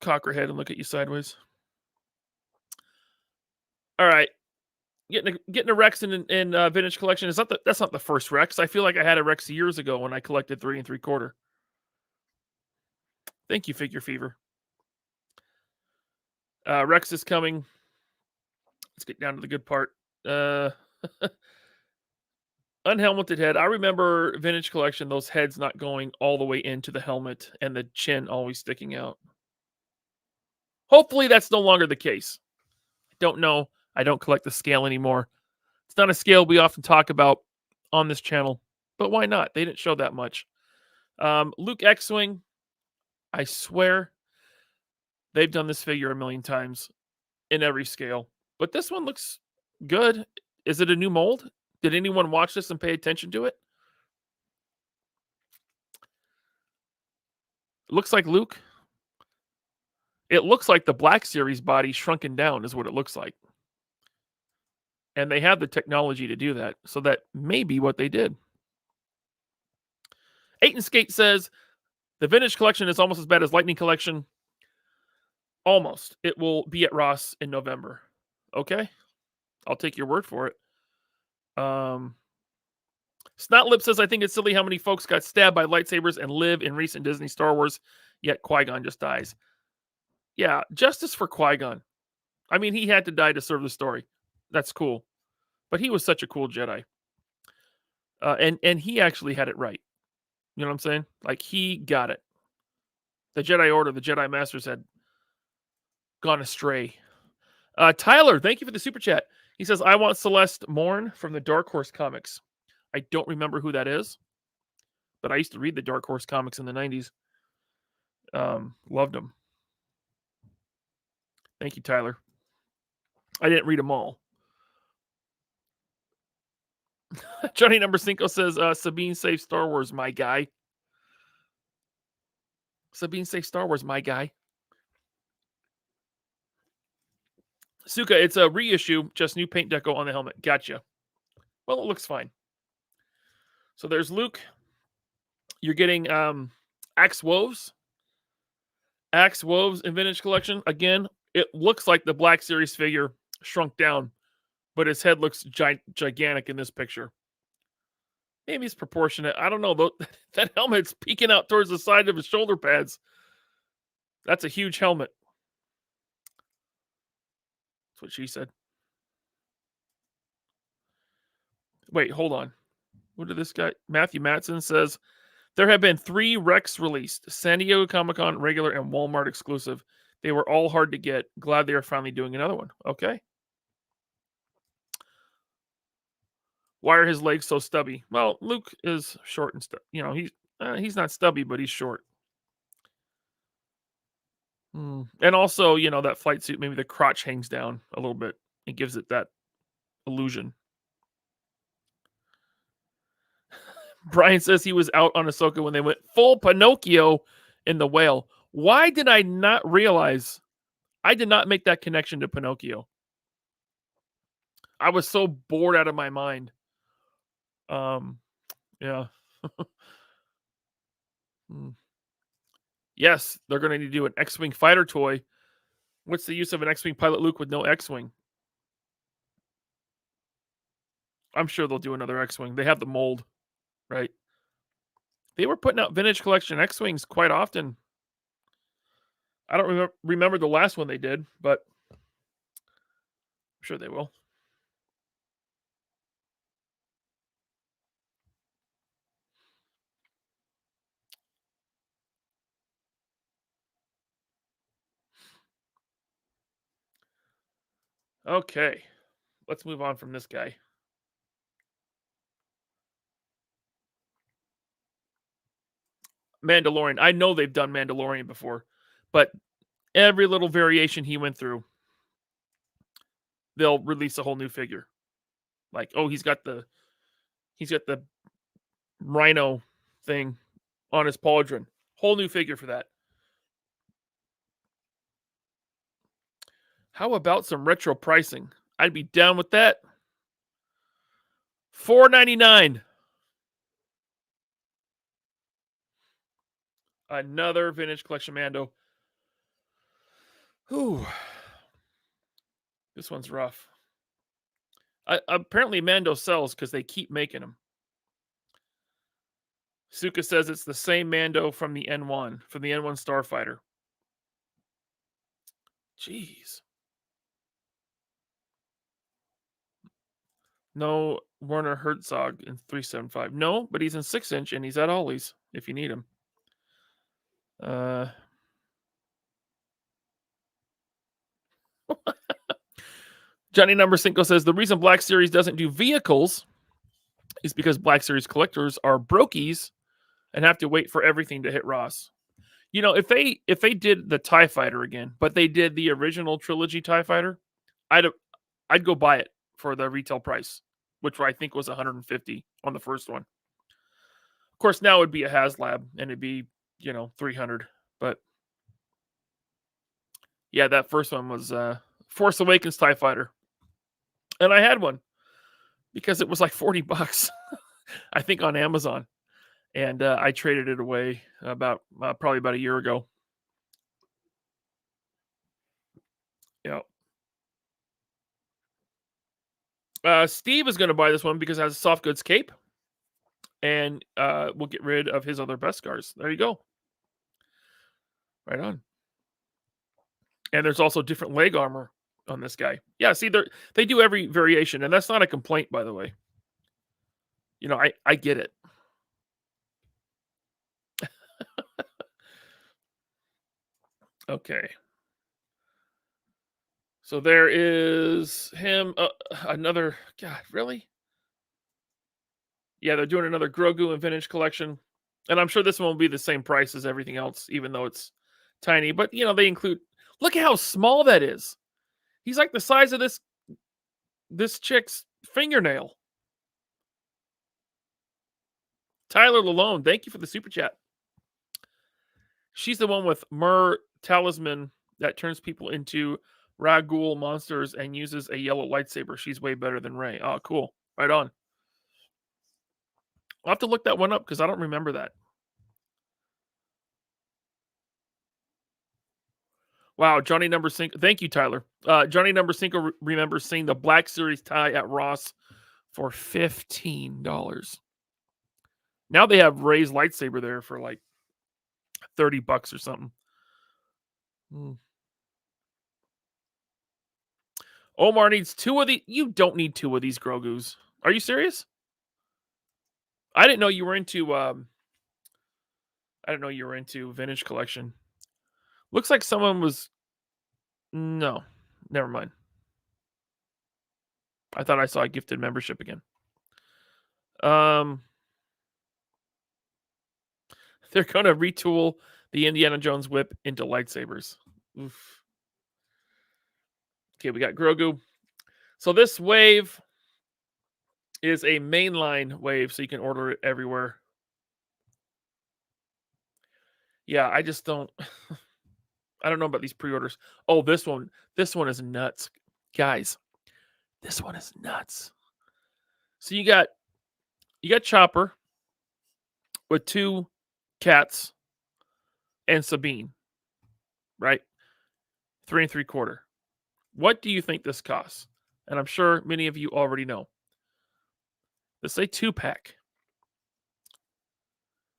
cock her head and look at you sideways. All right, getting a Rex in vintage collection is that's not the first Rex. I feel like I had a Rex years ago when I collected 3 3/4. Thank you, Figure Fever. Rex is coming. Let's get down to the good part. Unhelmeted head. I remember vintage collection, those heads not going all the way into the helmet and the chin always sticking out. Hopefully that's no longer the case. I don't know. I don't collect the scale anymore. It's not a scale we often talk about on this channel, but why not? They didn't show that much. Luke X-Wing, I swear they've done this figure a million times in every scale, but this one looks good. Is it a new mold? Did anyone watch this and pay attention to it? It looks like Luke. It looks like the Black Series body shrunken down is what it looks like. And they have the technology to do that. So that may be what they did. Eight and Skate says, the vintage collection is almost as bad as Lightning collection. Almost. It will be at Ross in November. Okay. I'll take your word for it. Snotlip says, I think it's silly how many folks got stabbed by lightsabers and live in recent Disney Star Wars, yet Qui-Gon just dies. Yeah, justice for Qui-Gon. I mean, he had to die to serve the story. That's cool. But he was such a cool Jedi. And he actually had it right. You know what I'm saying? Like, he got it. The Jedi Order, the Jedi Masters had gone astray. Tyler, thank you for the super chat. He says, I want Celeste Morn from the Dark Horse comics. I don't remember who that is, but I used to read the Dark Horse comics in the 90s. Loved them. Thank you, Tyler. I didn't read them all. Johnny Number Cinco says, Sabine saves Star Wars, my guy. Sabine saves Star Wars, my guy. Suka, it's a reissue, just new paint deco on the helmet. Gotcha. Well, it looks fine. So there's Luke. You're getting Axe Woves. Axe Woves in Vintage Collection. Again, it looks like the Black Series figure shrunk down, but his head looks gigantic in this picture. Maybe it's proportionate. I don't know. Though that helmet's peeking out towards the side of his shoulder pads. That's a huge helmet. That's what she said. Wait, hold on. What did this guy? Matthew Matson says, there have been 3 Rex released. San Diego Comic-Con regular and Walmart exclusive. They were all hard to get. Glad they are finally doing another one. Okay. Why are his legs so stubby? Well, Luke is short and he's not stubby, but he's short. And also, that flight suit, maybe the crotch hangs down a little bit. It gives it that illusion. Brian says he was out on Ahsoka when they went full Pinocchio in The Whale. Why did I not realize? I did not make that connection to Pinocchio. I was so bored out of my mind. Yeah. Yes, they're going to do an X-Wing fighter toy. What's the use of an X-Wing pilot Luke with no X-Wing? I'm sure they'll do another X-Wing. They have the mold, right? They were putting out Vintage Collection X-Wings quite often. I don't remember the last one they did, but I'm sure they will. Okay, let's move on from this guy. Mandalorian. I know they've done Mandalorian before, but every little variation he went through, they'll release a whole new figure. Like, oh, he's got the rhino thing on his pauldron. Whole new figure for that. How about some retro pricing? I'd be down with that. $4.99. Another Vintage Collection Mando. Ooh. This one's rough. Apparently Mando sells because they keep making them. Suka says it's the same Mando from the N1, from the N1 Starfighter. Jeez. No Werner Herzog in 375. No, but he's in 6-inch and he's at Ollie's if you need him. Johnny Number Cinco says the reason Black Series doesn't do vehicles is because Black Series collectors are brokies and have to wait for everything to hit Ross. If they did the TIE Fighter again, but they did the original trilogy TIE Fighter, I'd go buy it for the retail price, which I think was $150 on the first one. Of course, now it would be a HasLab and it'd be, $300. But yeah, that first one was Force Awakens TIE Fighter. And I had one because it was like $40, I think, on Amazon. And I traded it away probably about a year ago. Yeah. Steve is going to buy this one because it has a soft goods cape. And we'll get rid of his other Beskars. There you go. Right on. And there's also different leg armor on this guy. Yeah, see, they do every variation. And that's not a complaint, by the way. I get it. Okay. So there is him. Another. God, really? Yeah, they're doing another Grogu in Vintage Collection. And I'm sure this one will be the same price as everything else, even though it's tiny. But, they include... Look at how small that is. He's like the size of this chick's fingernail. Tyler Lalone, thank you for the super chat. She's the one with Myrrh Talisman that turns people into Ragul monsters and uses a yellow lightsaber. She's way better than Rey. Oh, cool. Right on. I'll have to look that one up because I don't remember that. Wow, Johnny Number Cinco. Thank you, Tyler. Johnny Number Cinco remembers seeing the Black Series tie at Ross for $15. Now they have Rey's lightsaber there for like $30 or something. Omar needs 2 of these. You don't need 2 of these Grogus. Are you serious? I didn't know you were into. I didn't know you were into vintage collection. Looks like someone was. No, never mind. I thought I saw a gifted membership again. They're gonna retool the Indiana Jones whip into lightsabers. Oof. Okay, we got Grogu. So this wave is a mainline wave, so you can order it everywhere. Yeah, I just don't. I don't know about these pre-orders. Oh, this one is nuts, guys. This one is nuts. So you got Chopper with 2 cats and Sabine, right? 3 3/4. What do you think this costs? And I'm sure many of you already know. This is a 2-pack.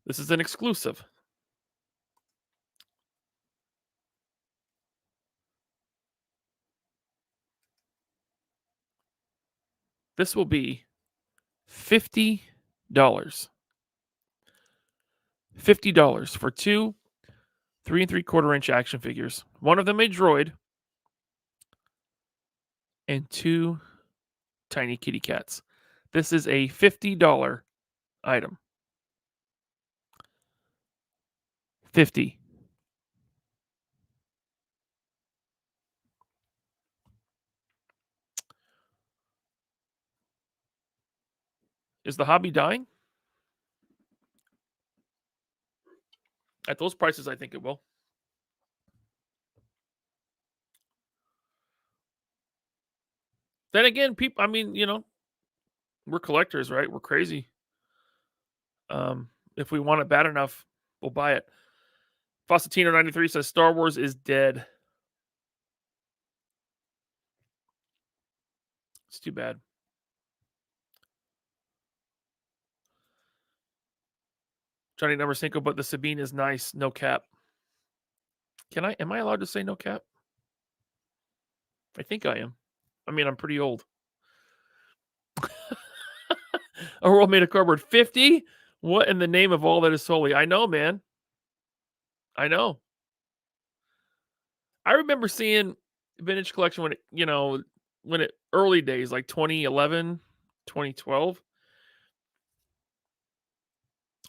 This is an exclusive. This will be $50. $50 for 2 3 3/4 inch action figures. One of them a droid and 2 tiny kitty cats. This is a $50 item. 50. Is the hobby dying? At those prices, I think it will. Then again, people, I mean, we're collectors, right? We're crazy. If we want it bad enough, we'll buy it. Fawcetino93 says Star Wars is dead. It's too bad. Johnny Number Cinco, but the Sabine is nice. No cap. Am I allowed to say no cap? I think I am. I mean, I'm pretty old. A world made of cardboard. 50? What in the name of all that is holy? I know, man. I know. I remember seeing vintage collection when it early days, like 2011, 2012.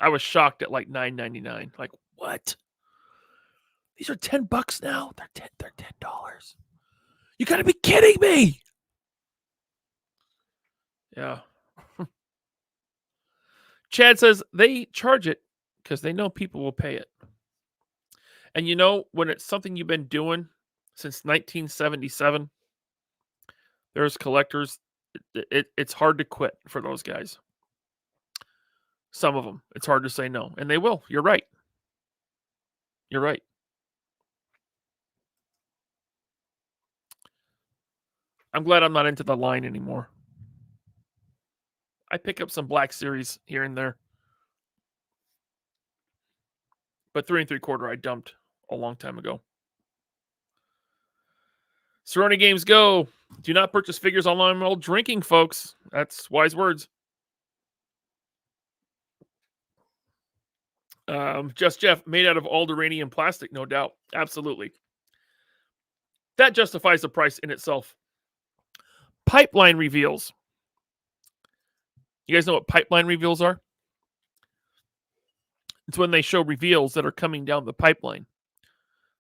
I was shocked at like $9.99. Like, what? These are $10 now. They're $10. You gotta be kidding me. Yeah. Chad says they charge it because they know people will pay it. And when it's something you've been doing since 1977, there's collectors. It's hard to quit for those guys. Some of them, it's hard to say no, and they will. You're right. You're right. I'm glad I'm not into the line anymore. I pick up some Black Series here and there. But 3 3/4 I dumped a long time ago. Cerrone Games Go. Do not purchase figures online while drinking, folks. That's wise words. Just Jeff, made out of Alderanium plastic, no doubt. Absolutely. That justifies the price in itself. Pipeline reveals. You guys know what pipeline reveals are? It's when they show reveals that are coming down the pipeline.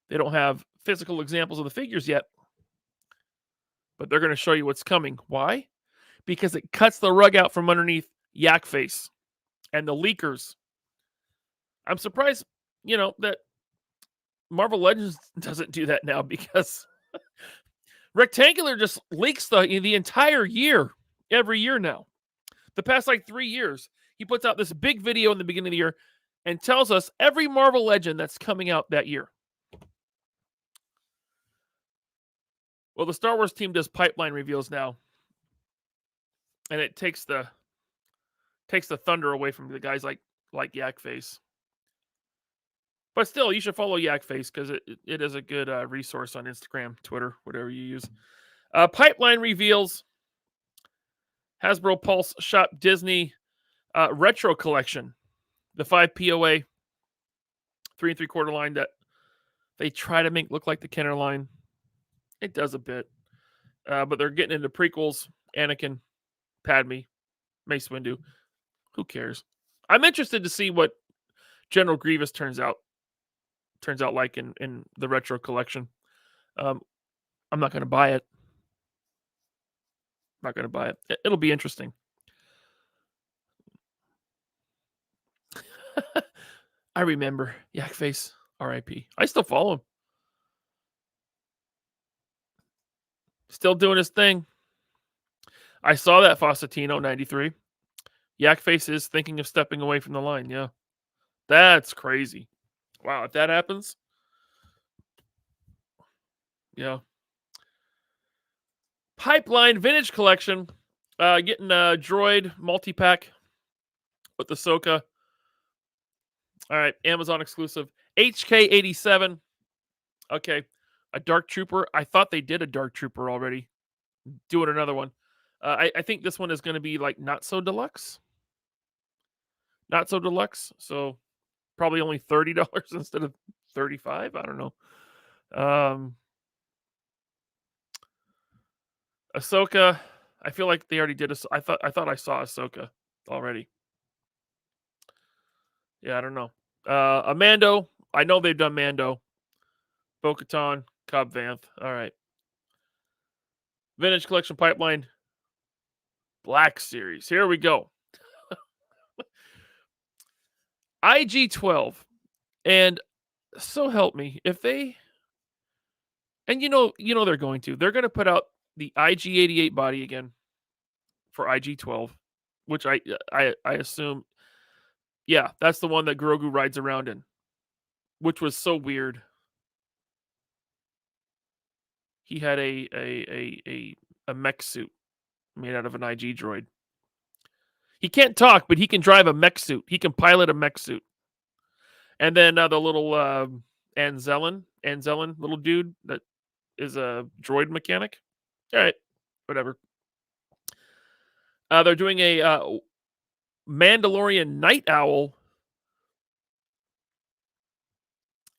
They don't have physical examples of the figures yet, but they're going to show you what's coming. Why? Because it cuts the rug out from underneath Yak Face and the leakers. I'm surprised, that Marvel Legends doesn't do that now because Rectangular just leaks the entire year, every year now. The past like 3 years, he puts out this big video in the beginning of the year and tells us every Marvel Legend that's coming out that year. Well, the Star Wars team does pipeline reveals now, and it takes the thunder away from the guys like Yak Face. But still, you should follow Yak Face because it is a good resource on Instagram, Twitter, whatever you use. Pipeline reveals Hasbro Pulse Shop Disney Retro Collection, the 5 POA 3 3/4 line that they try to make look like the Kenner line. It does a bit, but they're getting into prequels, Anakin, Padme, Mace Windu. Who cares? I'm interested to see what General Grievous turns out like in the retro collection. I'm not going to buy it. Not going to buy it. It'll be interesting. I remember Yak Face, R.I.P. I still follow him. Still doing his thing. I saw that Fossatino 93. Yak Face is thinking of stepping away from the line. Yeah, that's crazy. Wow, if that happens, yeah. Pipeline Vintage Collection, getting a droid multi-pack with the Ahsoka. All right, Amazon exclusive. HK87. Okay, a Dark Trooper. I thought they did a Dark Trooper already. Doing another one. I think this one is going to be like not so deluxe. Not so deluxe. So probably only $30 instead of $35. I don't know. Ahsoka. I feel like they already did. I thought I saw Ahsoka already. Yeah, I don't know. A Mando. I know they've done Mando. Bo-Katan, Cobb Vanth. All right. Vintage Collection Pipeline. Black Series. Here we go. IG-12. And so help me, if they, and you know they're going to put out the IG-88 body again for IG-12, which I assume, yeah, that's the one that Grogu rides around in, which was so weird. He had a mech suit made out of an IG droid. He can't talk, but he can drive a mech suit. He can pilot a mech suit. And then the little Anzellan little dude that is a droid mechanic. All right, whatever. They're doing a Mandalorian Night Owl.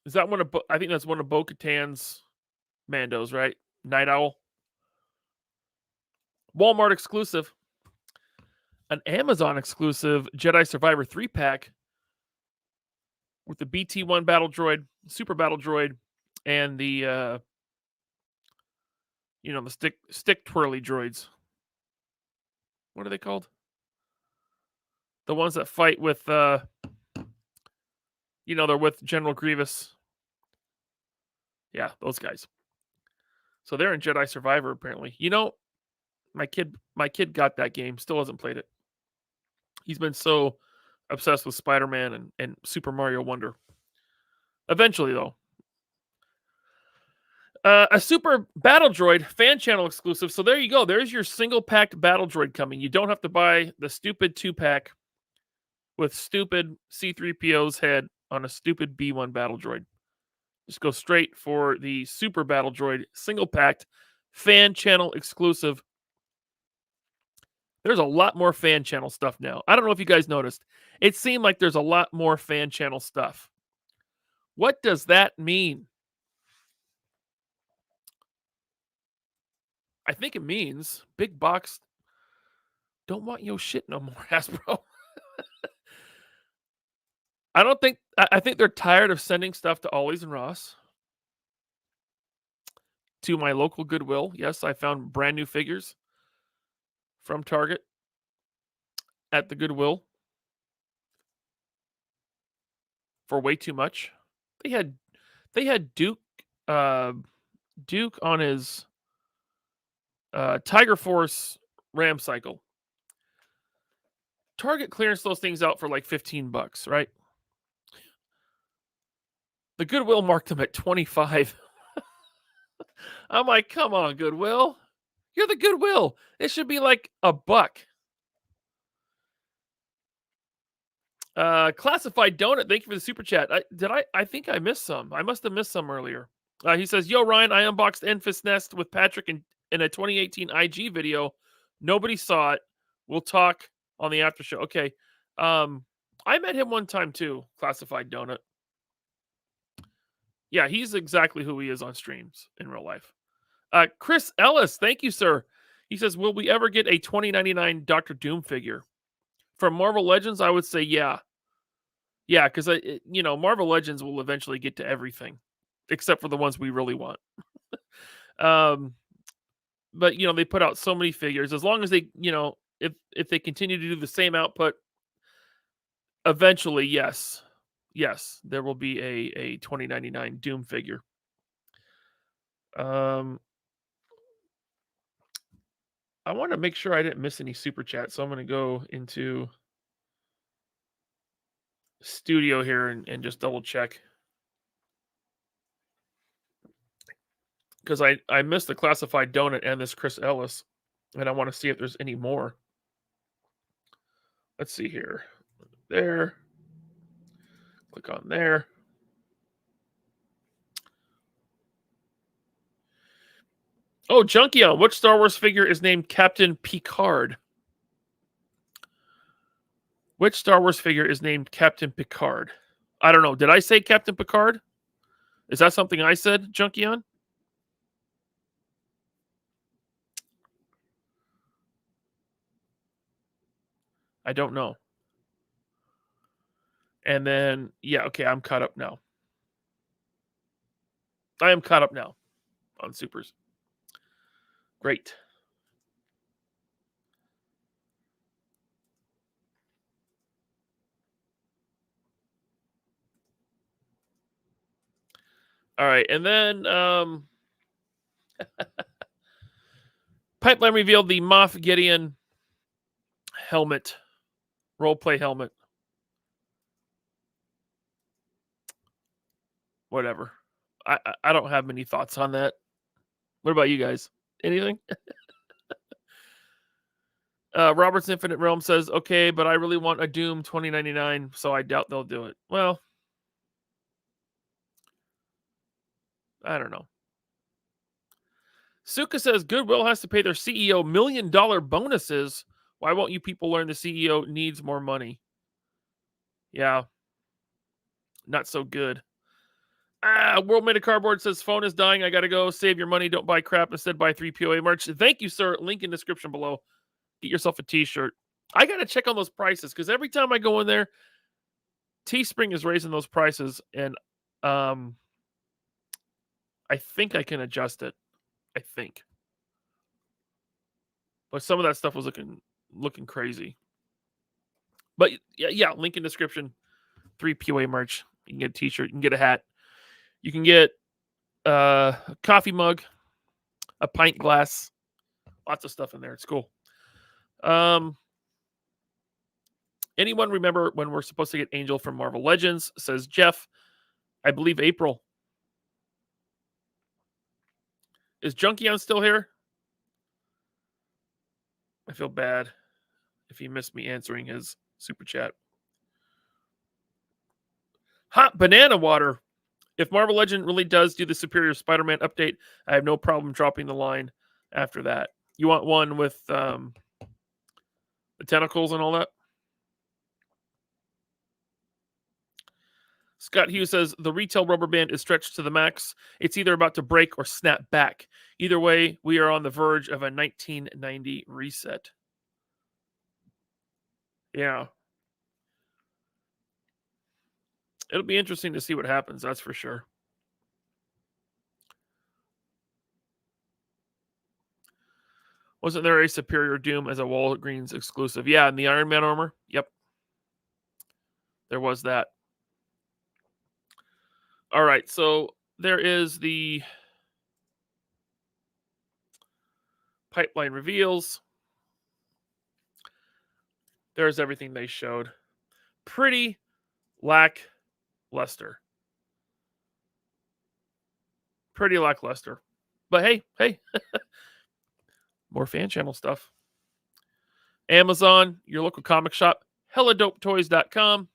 Is that one of? I think that's one of Bo-Katan's Mandos, right? Night Owl. Walmart exclusive. An Amazon exclusive Jedi Survivor 3-pack with the BT-1 battle droid, super battle droid, and the the stick twirly droids. What are they called? The ones that fight with they're with General Grievous. Yeah, those guys. So they're in Jedi Survivor apparently. My kid got that game, still hasn't played it. He's been so obsessed with Spider-Man and Super Mario Wonder. Eventually, though. A super battle droid fan channel exclusive. So there you go. There's your single packed battle droid coming. You don't have to buy the stupid 2-pack with stupid C-3PO's head on a stupid B1 battle droid. Just go straight for the super battle droid single packed fan channel exclusive. There's a lot more fan channel stuff now. I don't know if you guys noticed. It seemed like there's a lot more fan channel stuff. What does that mean? I think it means big box don't want your shit no more, Hasbro. I think they're tired of sending stuff to Ollie's and Ross. To my local Goodwill. Yes, I found brand new figures from Target at the Goodwill for way too much. They had Duke on his Tiger Force Ram Cycle. Target clearance those things out for like $15, right? The Goodwill marked them at 25. I'm like, come on, Goodwill. You're the Goodwill. It should be like $1. Classified Donut, thank you for the super chat. I think I missed some. I must have missed some earlier. He says, "Yo, Ryan, I unboxed Enfys Nest with Patrick in a 2018 IG video. Nobody saw it. We'll talk on the after show." Okay. I met him one time too, Classified Donut. Yeah, he's exactly who he is on streams in real life. Chris Ellis, thank you, sir. He says, "Will we ever get a 2099 Doctor Doom figure?" From Marvel Legends, I would say yeah. Yeah, because Marvel Legends will eventually get to everything, except for the ones we really want. But they put out so many figures. As long as they, if they continue to do the same output, eventually, yes, there will be a 2099 Doom figure. I want to make sure I didn't miss any super chats, so I'm going to go into studio here and just double check, because I missed the Classified Donut and this Chris Ellis, and I want to see if there's any more. Let's see here. There. Click on there. Oh, Junkion, which Star Wars figure is named Captain Picard? Which Star Wars figure is named Captain Picard? I don't know. Did I say Captain Picard? Is that something I said, Junkion? I don't know. And then, yeah, okay, I'm caught up now. I am caught up now on supers. Great. All right, and then Pipeline revealed the Moff Gideon helmet, roleplay helmet. Whatever. I don't have many thoughts on that. What about you guys? Anything? Robert's Infinite Realm says, "Okay, but I really want a Doom 2099, so I doubt they'll do it." Well, I don't know. Suka says, "Goodwill has to pay their CEO $1 million bonuses. Why won't you people learn the CEO needs more money?" Yeah. Not so good. World Made of Cardboard says, "Phone is dying. I got to go. Save your money. Don't buy crap. Instead, buy 3 POA merch." Thank you, sir. Link in description below. Get yourself a t-shirt. I got to check on those prices, because every time I go in there, Teespring is raising those prices, and I think I can adjust it. I think. But some of that stuff was looking crazy. But yeah, link in description. 3 POA merch. You can get a t-shirt. You can get a hat. You can get a coffee mug, a pint glass. Lots of stuff in there. It's cool. Anyone remember when we're supposed to get Angel from Marvel Legends? Says Jeff. I believe April. Is Junkion still here? I feel bad if he missed me answering his super chat. Hot banana water. If Marvel Legend really does do the Superior Spider-Man update, I have no problem dropping the line after that. You want one with the tentacles and all that? Scott Hughes says, "The retail rubber band is stretched to the max. It's either about to break or snap back. Either way, we are on the verge of a 1990 reset." Yeah. It'll be interesting to see what happens, that's for sure. Wasn't there a Superior Doom as a Walgreens exclusive? Yeah, in the Iron Man armor? Yep. There was that. All right, so there is the Pipeline reveals. There's everything they showed. Pretty lackluster. Pretty lackluster. But hey, more fan channel stuff. Amazon, your local comic shop, helladopetoys.com.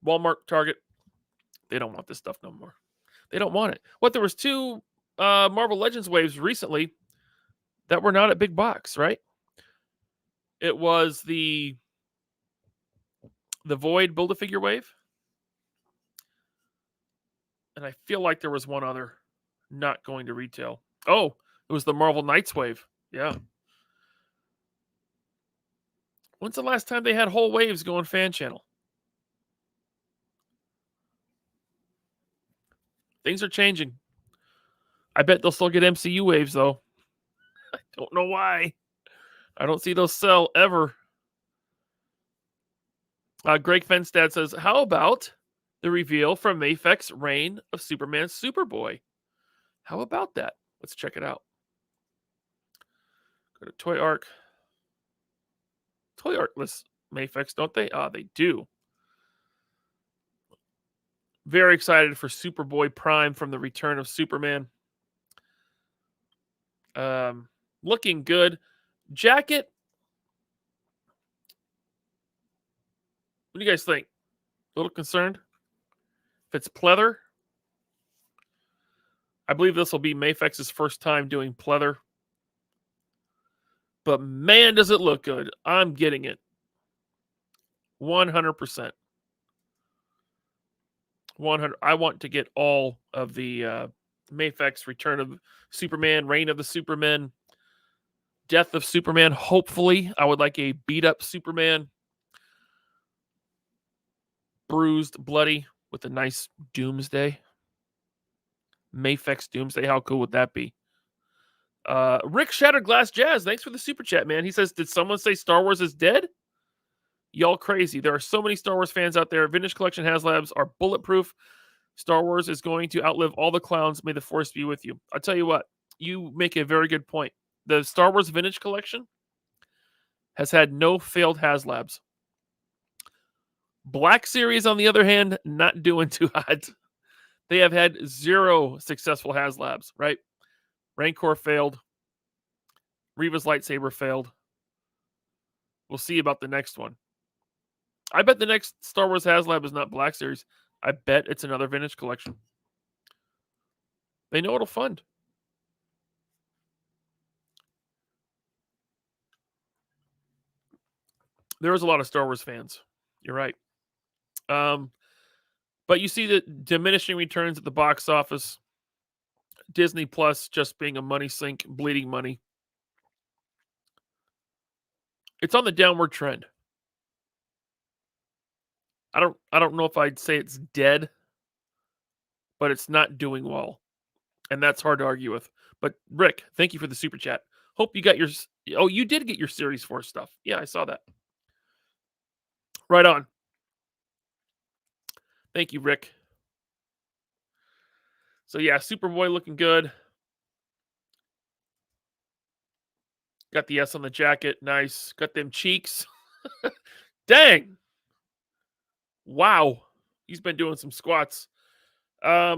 Walmart, Target, they don't want this stuff no more. They don't want it. What, there was 2 Marvel Legends waves recently that were not at big box, right? It was the Void Build-A-Figure wave. And I feel like there was one other not going to retail. Oh, it was the Marvel Knights wave. Yeah. When's the last time they had whole waves going fan channel? Things are changing. I bet they'll still get MCU waves, though. I don't know why. I don't see those sell ever. Greg Fenstad says, how about the reveal from Mafek's Reign of Superman Superboy? How about that? Let's check it out. Go to Toy Arc. Toy Arc lists Mafex, don't they? They do. Very excited for Superboy Prime from the Return of Superman. Looking good. Jacket. What do you guys think? A little concerned? If it's pleather. I believe this will be Mafex's first time doing pleather. But man, does it look good. I'm getting it. 100%. 100. I want to get all of the Mafex Return of Superman, Reign of the Supermen, Death of Superman. Hopefully, I would like a beat up Superman, bruised, bloody, with a nice Doomsday. Mafex Doomsday. How cool would that be? Rick Shattered Glass Jazz, thanks for the super chat, man. He says, did someone say Star Wars is dead? Y'all crazy. There are so many Star Wars fans out there. Vintage Collection HasLabs are bulletproof. Star Wars is going to outlive all the clowns. May the Force be with you. I'll tell you what, you make a very good point. The Star Wars Vintage Collection has had no failed HasLabs. Black Series, on the other hand, not doing too hot. They have had 0 successful HasLabs, right? Rancor failed. Reva's lightsaber failed. We'll see about the next one. I bet the next Star Wars HasLab is not Black Series. I bet it's another Vintage Collection. They know it'll fund. There was a lot of Star Wars fans. You're right. But you see the diminishing returns at the box office. Disney Plus just being a money sink, bleeding money. It's on the downward trend. I don't know if I'd say it's dead, but it's not doing well. And that's hard to argue with. But Rick, thank you for the super chat. Hope you got your... Oh, you did get your Series 4 stuff. Yeah, I saw that. Right on. Thank you, Rick. So yeah, Superboy looking good. Got the S on the jacket. Nice. Got them cheeks. Dang. Wow. He's been doing some squats. Yeah,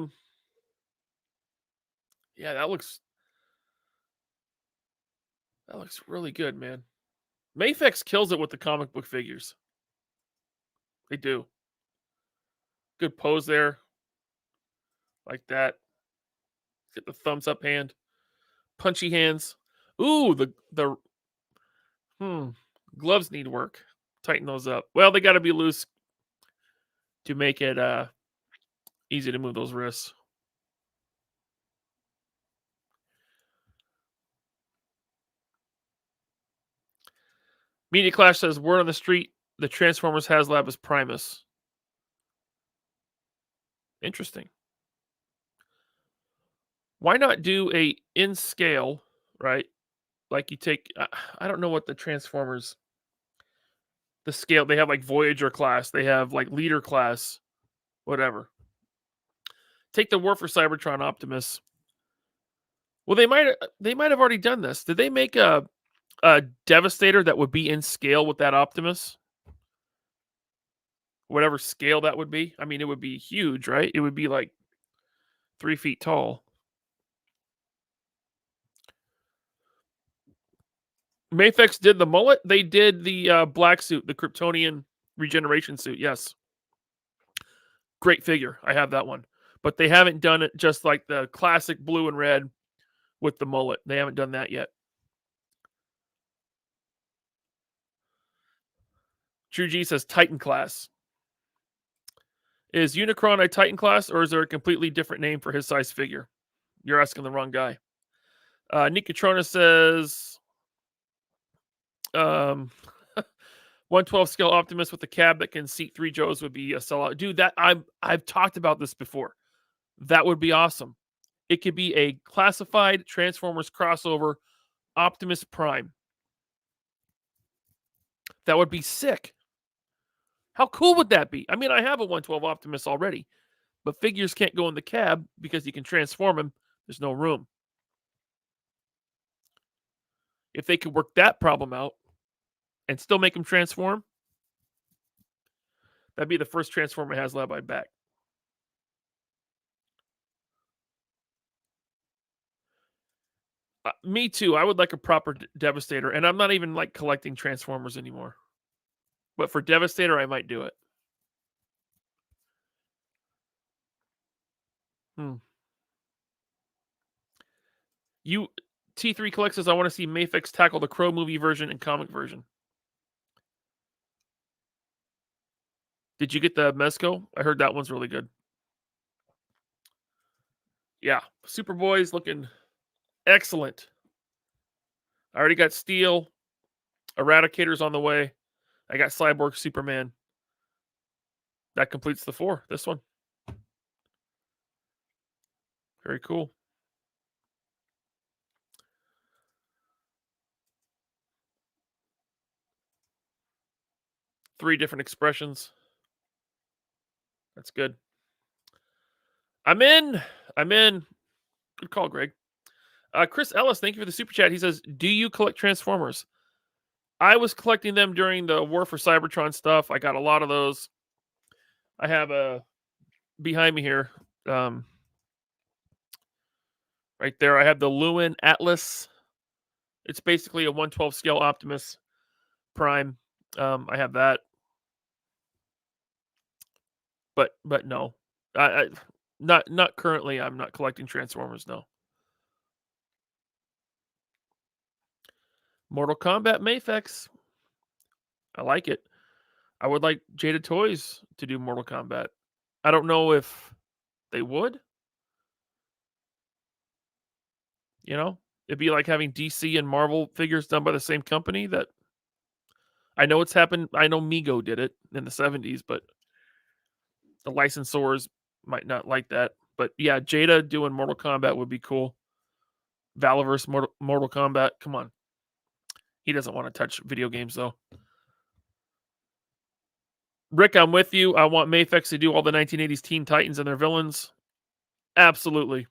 that looks really good, man. Mafex kills it with the comic book figures. They do. Good pose there. Like that. Get the thumbs up hand. Punchy hands. Ooh, the gloves need work. Tighten those up. Well, they got to be loose to make it easy to move those wrists. Media Clash says, word on the street, the Transformers HasLab is Primus. Interesting. Why not do a in scale, right? Like you take, I don't know what the Transformers, the scale, they have like Voyager class, they have like Leader class, whatever. Take the War for Cybertron Optimus, Well, they might have already done this. Did they make a Devastator that would be in scale with that Optimus? Whatever scale that would be. I mean, it would be huge, right? It would be like 3 feet tall. Mafex did the mullet. They did the black suit, the Kryptonian regeneration suit. Yes, great figure. I have that one, but they haven't done it just like the classic blue and red with the mullet. They haven't done that yet. True G says Titan class. Is Unicron a Titan class, or is there a completely different name for his size figure? You're asking the wrong guy. Nikatrona says, 112 scale Optimus with a cab that can seat 3 Joes would be a sellout. Dude, that I've talked about this before. That would be awesome. It could be a classified Transformers crossover Optimus Prime. That would be sick. How cool would that be? I mean, I have a 112 Optimus already, but figures can't go in the cab because you can transform him. There's no room. If they could work that problem out and still make him transform, that'd be the first Transformer HasLab I'd back. Me too. I would like a proper Devastator, and I'm not even like collecting Transformers anymore. But for Devastator, I might do it. You T3 Collect says, I want to see Mafex tackle the Crow movie version and comic version. Did you get the Mezco? I heard that one's really good. Yeah, Superboy's looking excellent. I already got Steel. Eradicator's on the way. I got Cyborg Superman. That completes the 4. This one. Very cool. Three different expressions. That's good. I'm in. Good call, Greg. Chris Ellis, thank you for the super chat. He says, do you collect Transformers? I was collecting them during the War for Cybertron stuff. I got a lot of those. I have behind me here, right there, I have the Lewin Atlas. It's basically a 112 scale Optimus Prime. I have that. But no. I not currently. I'm not collecting Transformers, no. Mortal Kombat Mafex. I like it. I would like Jada Toys to do Mortal Kombat. I don't know if they would. You know, it'd be like having DC and Marvel figures done by the same company. That I know it's happened. I know Mego did it in the 70s, but the licensors might not like that. But yeah, Jada doing Mortal Kombat would be cool. Valaverse Mortal Kombat. Come on. He doesn't want to touch video games, though. Rick, I'm with you. I want Mafex to do all the 1980s Teen Titans and their villains. Absolutely.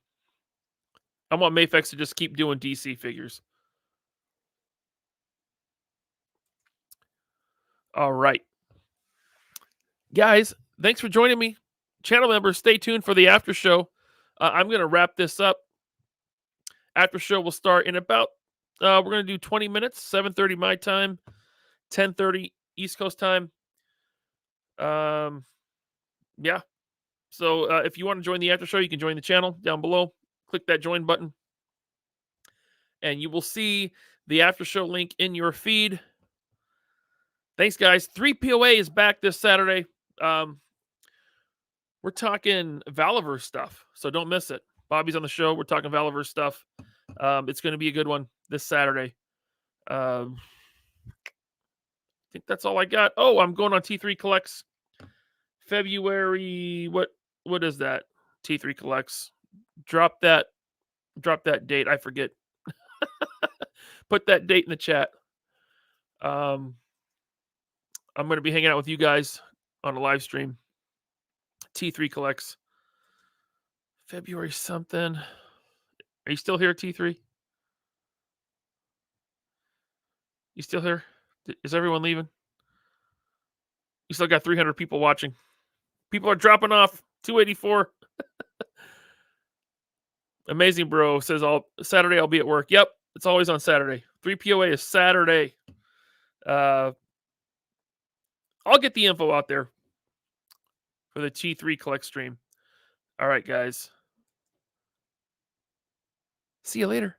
I want Mafex to just keep doing DC figures. All right. Guys, thanks for joining me. Channel members, stay tuned for the after show. I'm going to wrap this up. After show will start in about, we're going to do 20 minutes, 7:30 my time, 10:30 East Coast time. Yeah. So if you want to join the after show, you can join the channel down below. Click that join button. And you will see the after show link in your feed. Thanks, guys. 3POA is back this Saturday. We're talking Valaverse stuff, so don't miss it. Bobby's on the show. We're talking Valaverse stuff. It's going to be a good one this Saturday. I think that's all I got. Oh, I'm going on T3 Collects February. What is that? T3 Collects. Drop that date. I forget. Put that date in the chat. I'm going to be hanging out with you guys on a live stream. T3 Collects February something. Are you still here, T3? You still here? Is everyone leaving? You still got 300 people watching. People are dropping off. 284. Amazing bro says Saturday I'll be at work. Yep, it's always on Saturday. 3 POA is Saturday. I'll get the info out there for the T3 Collect stream. All right, guys. See you later.